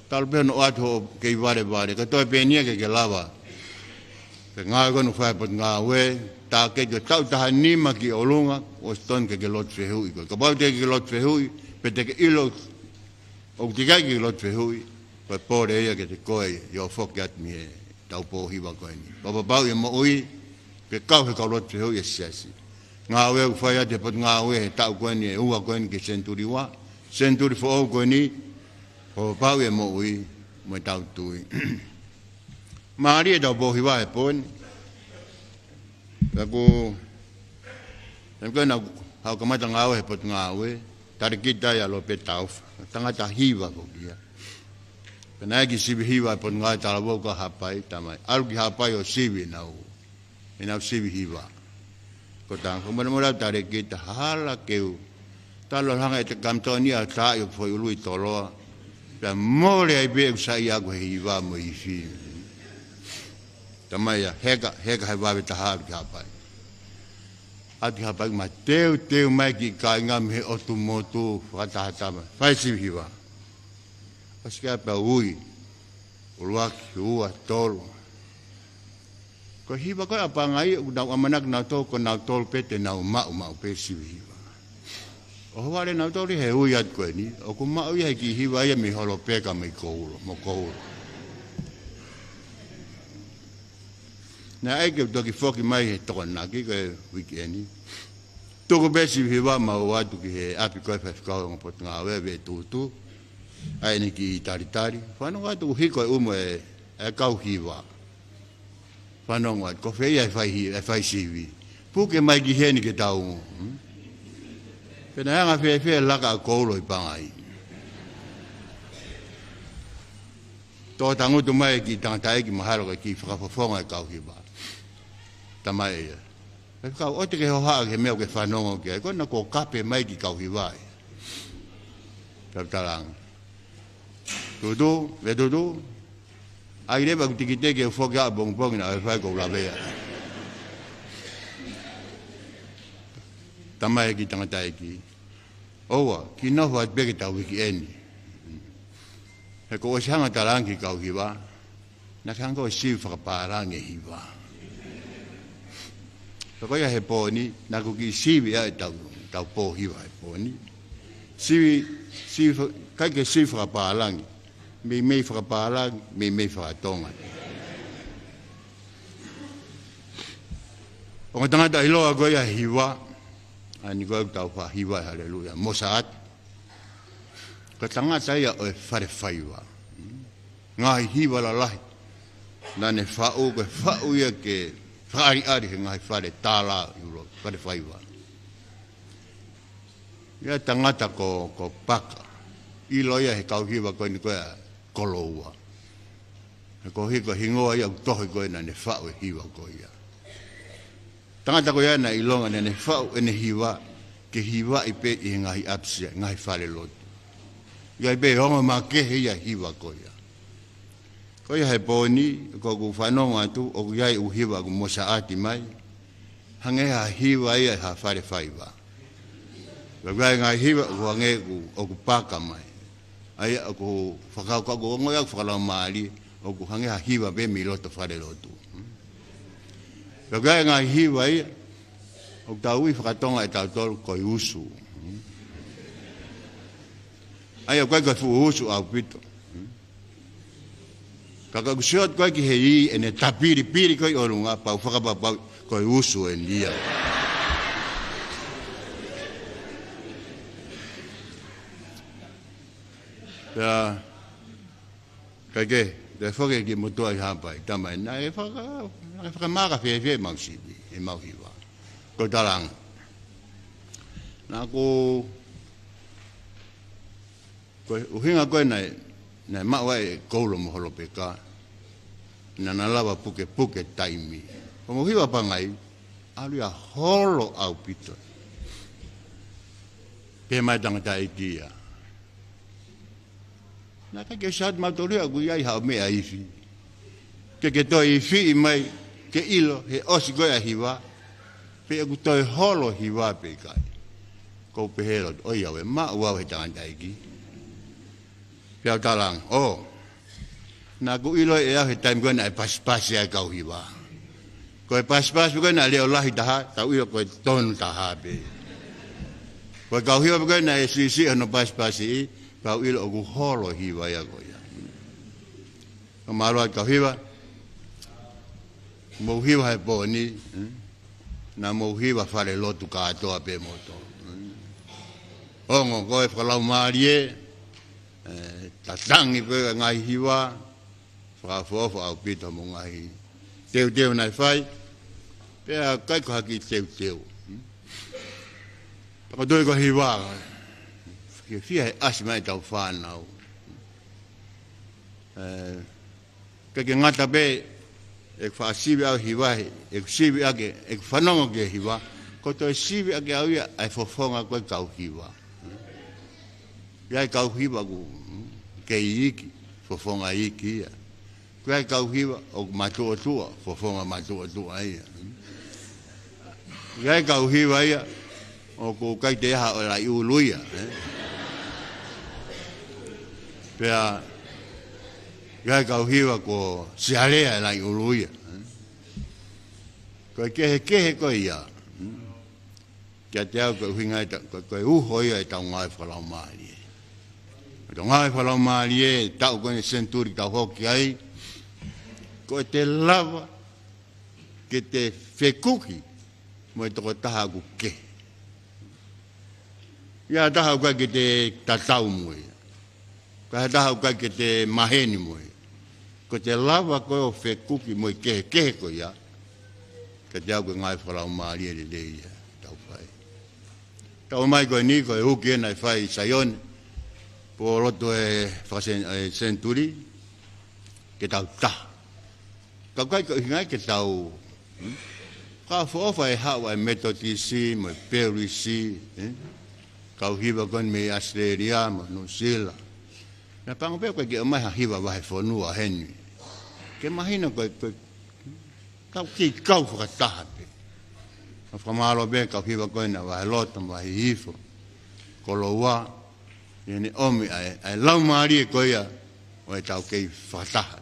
tal pe no atu ke i vare, ka toi pe nia ke lava. Ke Ngaue kono whaia Potungaue, ta ke tau taha nima ki olunga, o ston ke Lotu fehui. Ka pau te ke Lotu fehui, pe te ke ilo, o te kai ke Lotu fehui, pa pore ia ke te koe, yo whoki at mi e tau po hiwa koe ni. Papa pau i mo ui, ke kau he kau Lotu fehui e Siasi. Ngaue u whaia te Potungaue he tau koe ni e ua koe ni ke Senituli wa, Senituli koe ni, papa pau i mo ui, mo e tau tui. Maari e tau po hiwa e poni, Aku na hau kamata Ngaue he Potungaue, Talekita ya lo pe tau, tangata hiwa ko kia. Pena ki sibi hiwa Potungaue talawo ka hapai tamai. Alu ki hapai o sibi nau. Ina sibi hiwa. Ko tang ko mora Talekita hala keu. Talo hanga te kamtoni a ta yo foi lui tolo. Pe mole ai be sai ago hiwa mo ifi. Tamaya heka he wawe taha ki hapai. Ati hapai ma teu mai ki ka ngam he otu motu whatahatama. Whai sibi hiwa. Pasika pa ui. Uruaki ua tolu. Ko hiwa koe apa ngai nau amanak nau tolu ko nau tolu pete nau mau pe sibi hiwa. O wale nau tolu he ui at koe ni. O ku mau ia ki hiwa ia mi holo peka mai koulo. Mo koulo. Na eke toki foki mai he toko naki koe wikendi. Toko besi hiwa ma watu ki he api koe whakau ngā Potungaue we tutu. Ai ni ki taritari. Whanau watu hiko e umo e kau hiwa. Whanau watu ko whea e whai siwi. Puke mai ki heni ke tau. Pena hanga whea laka a koulo i pangai. Tō tangutu mai ki tangatai ki mahalo ki whakafofonga e kau hiwa. Tamai e. E kau o te ke hoha ke meo ke whanongo ke. Ko na ko kape mai ki kau hiwai. Talang. Tutu, ve tutu. Ai leba ku tikite ke whoki a bongpong na e whai kou labea. Tamai ki tangatai ki. Owa, ki noho at beke tau wiki eni. He ko o si hanga talangi kau hiwa. Na hanga o si whakaparangi hiwa. Koia he pōni, nā kuki siwi a e tau pōhiwa he pōni. Kai ke siwi whakapālangi, mei whakapālangi, mei whakatonga. O ngā tangata iloa koia hiwa, ani koia tau whahiwa, haleluia, mosaat. Ka tangata ia o e whare whaiwa. Ngā hiwa la lahi, nane whau koe whau ia ke Whaari he ngai whare tāla uro, whare whaiwa. Ia tangata ko paka. I loia he kauhiwa koe ni koe koloua. He ko hiko hingoa ia utohi koe na ne whau e hiwa koe ia. Tangata koe ana i longa ne whau e ne hiwa, ke hiwa i pe i ngai apsia, ngai Falelotu. Ia i pe honga ma kehe ia hiwa koe ia. Koia he pōni, ko ku whanonga atu, o ku iai uhiwa ku mosa ati mai, hangeha hiwa ia ha whare whaiwa. Wagai ngai hiwa ku hange o ku paka mai. Ai o ku whakau ka ku ongo ia ku Fakalaumalie, o ku hangeha hiwa be mi loto Falelotu. Wagai ngai hiwa ia, o ku tau i whakatonga e tau tolu koi usu. Ai o kai ka fu usu au pito. Kaka kusiot koe ki hei ene tapiri koe orunga pau whakapapau koe usu e lia. Pea, kake, te whoke ki motua i hapai, tamai, na e whakamaka whewhe mausibi, e mauhiwa. Ko taranga. Nā ko, koe, uhinga koe nei maua e koulo moholo peka, na nalawa puke taimi. Ko mohiwa pangai, alu a holo au pito. Pe mai tangata e kia. Na ka ke sat matore agu ia ha me e-Afi. Ke to e-Afi mai ke ilo he osigo a hiwa. Pe agu to holo hiwa pe kai. Ko pe helo o ia we ma Ouau he tanga iki. Pe talang o. Na ku ilo e a he time go na pas ya kau hiwa. Ko pas ko na leo lahi taha tau ilo ko ton taha pe. Ko kau hiwa ko na SUTT no pas i kau ilo ku holo hiwa ya ko ya. Ko malo kau hiwa mo hiwa he boni na mo hiwa Falelotu ka to pe moto. Ongo ko Fakalaumalie tatangi pe ngai hiwa fa au pita mo ngai teu nai fai pe kai ko haki teu pa doi ko hiwa ke fia asma tau fa nau ke ngata be ek fa sibi au hiwa ek sibi ake ek fanongo ke hiwa ko to sibi ake au ia ai fofonga ko kau hiwa ia kau hiwa ku ke iki fofonga iki ia kai kau hiwa o matua tua fofonga matua tua ia ia kau hiwa ia o ko kai te ha o lai uluia pea ia kau hiwa ko siarea lai uluia ko ke ko ia kia te au ko hinga ko uho ia tau ngai Fakalaumalie Ngaue Fakalaumalie tau ko ni Senituli tau hoki ai ko te lava ke te whekuki mo e toko taha ku ke. Ia taha uka ke te tatau mo ia. Ka taha uka ke te maheni mo ia. Ko te lava ko o whekuki mo e kehe ko ia. Ka te au ko Ngaue Fakalaumalie le ia tau whai. Tau mai ko ni ko e uki e nai whai saione. Po Lotu e Senituli ke tau taha. Ka kai ko hingai ke tau ka fofa e hawa e metodisi mo perisi ka hiwa kon me Australia mo no sila na pango pe ko ke mai hiwa wa he fonua heni ke mahina ko ka ki kau fa taha pe fa malo be ka hiwa ko na wa Lotu wa hifo ko loa ni omi ai Laumari ko ia o e tau ke fa taha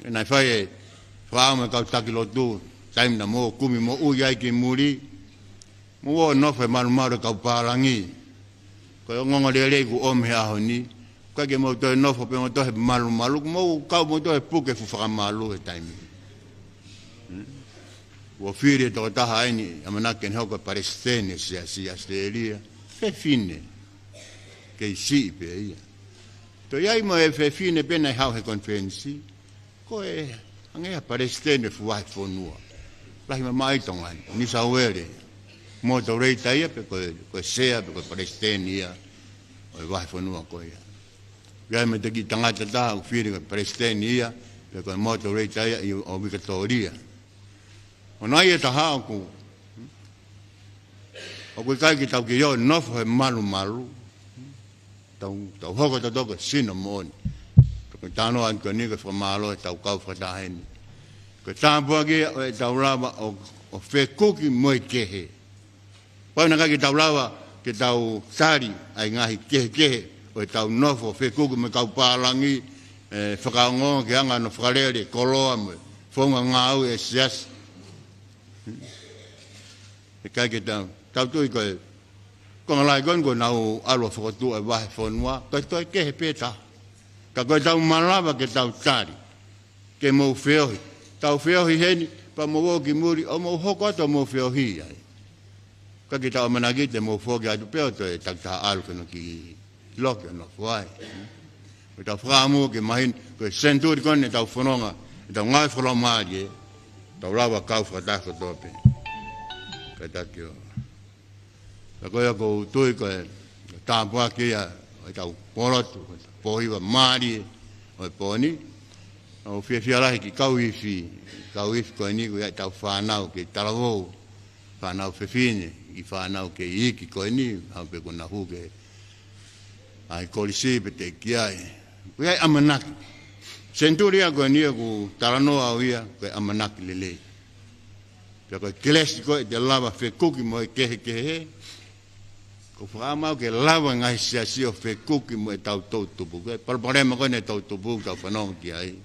na fai fa me ka taki Lotu taim na mo kumi mo u yai ki muri mo no fa maru ka palangi ko ngongo le ku om ha honi ka ke mo to no fa pe mo to malu mo ka mo to pu ke fu fa malu e taim wo fire to ta haini amana ken ho ko parestene siasi asteria fe fine ke si pe ia to yai mo e fe fine pe na ha he Konifenisi ko e ange parestene fu ai fonua lahi mai Tonga ni sauere mo to reita ia pe ko sea pe ko parestene ia o vai fonua ko ia ia me te ki tangata ta u fire ko parestene ia pe ko mo to reita ia o Victoria ona ia ta ha ku o ko kai ki tau ki yo no fo malu tau hoko to ko sino mon ko tano an ko ni ko fa malo tau kau fa da hen ko tambo age o tau lava o fe kuki mo kehe pa na ka ki tau lava ki tau sari ai ngahi kehe o tau nofo fe kuki me kau palangi whakaongo ki anga no whakarere koloa mo fonga Ngaue e Siasi e kai ki tau tui ko ko ngai gon go nau alo fotu e wa fonua ko to ke peta ka ko tau malava ke tau tari ke mo feo tau feo hi heni pa mo ki muri o mo hoko to mo feo hi ai ka ki tau managi te mo fo ga tu pe to e tak ta al ko no ki lok no foi ko tau framo ke mahin ko Senituli kon ne tau fononga tau Ngaue Fakalaumalie tau lava kau fa ta ko to pe ka ta kio ko ko tui ko ta pa ki ya tau polotu po iwa mari o poni o fia la ki kau ifi ko ni ko tau fa nau ki talavo fa nau fe fine i fa nau ke iki ko ni ha pe ko na hu ke ai kolisi pe te kiai koe amanaki Senituli ko ni ko taranoa ia koe amanaki lele pe koe kelesi koe te lava fekuki mo kehe ko whaamau ke lava ngai siasi o fekuki mo e tau tupu koe parparema koe ne tau tupu tau whanong ki ai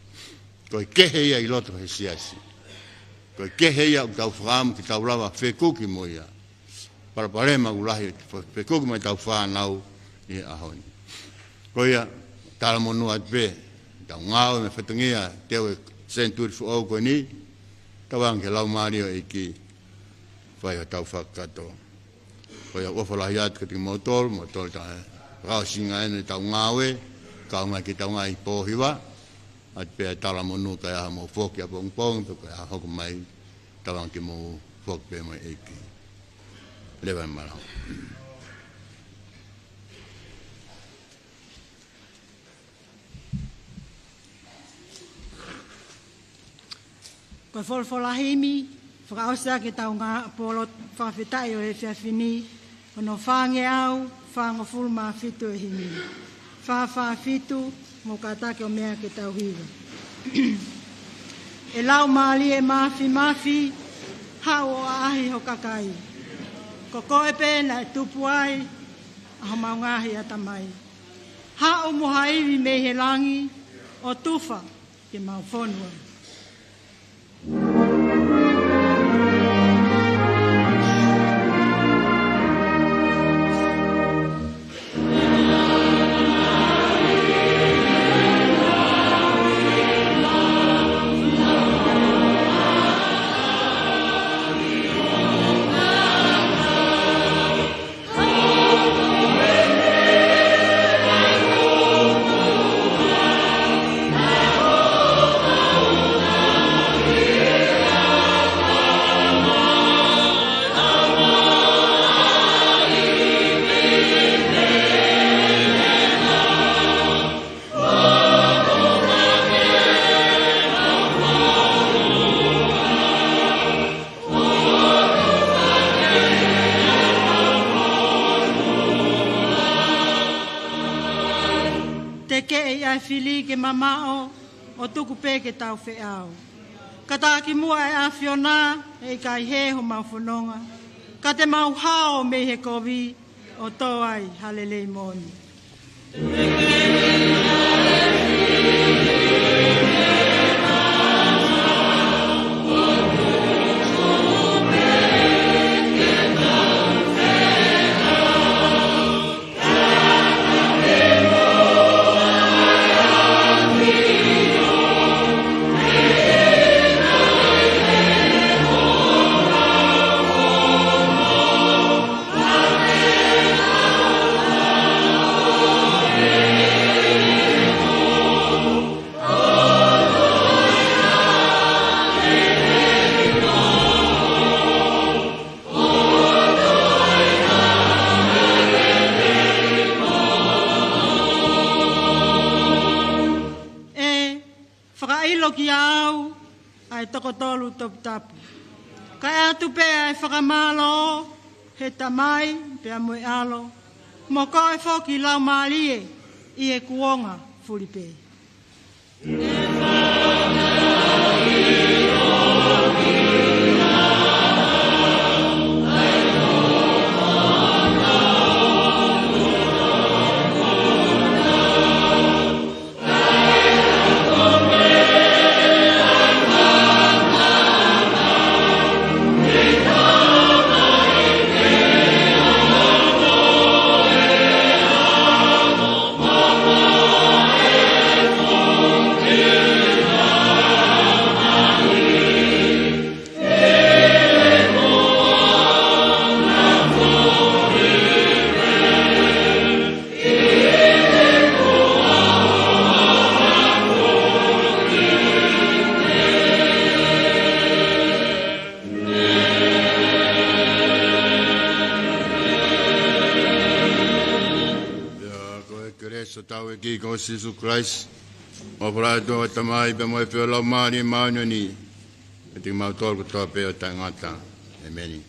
koe kehe ia I loto he siasi koe kehe ia tau whaamu ki tau lava fekuki mo ia parparema ulahi fekuki mo e tau whanau I ahoni koe ia talamonua pe tau Ngaue me whatungia teo Senituli koe ni tawang ke laumalie o iki whai o tau whakato koe ia wafalahi atu ka tingi motol ta rao singa ene tau Ngaue kaunga ki tau ngai pōhiwa at pe talamonu ka ia mo whoki a pongpong to ka ia hoku mai tawang ki mo whoki pe mo iki lewa marau Koe wholwholahimi, whakaosia ke tau ngā polo whawhetai o e-Afi ni, ono whange au, whango fulma fitu e himi. Wha fitu, mo katake o mea ke tau hiwa. E lau maali e mafi, hao o ahi ho kakai. Ko koe pēna e tupu ai, aho maungahi atamai. Hao mohaiwi me he langi, o tufa ke mau whonua. Fili ke mamao o tuku pe ke tau wheao. Ka tāki mua e awhiona e kai he ho mau whanonga. Ka te mau hao me he kovi o tō ai halelei moni. Tokotolu Tongatapu. Kai atu pe ai whakamalo, he tamai, pe amoi alo, mo koe whoki laumalie, I e kuonga fulipe. Ki ko Jesus Christ o prato tamai pe mo e Fakalaumalie maunani e te mau tolu ko pe o tangata amen.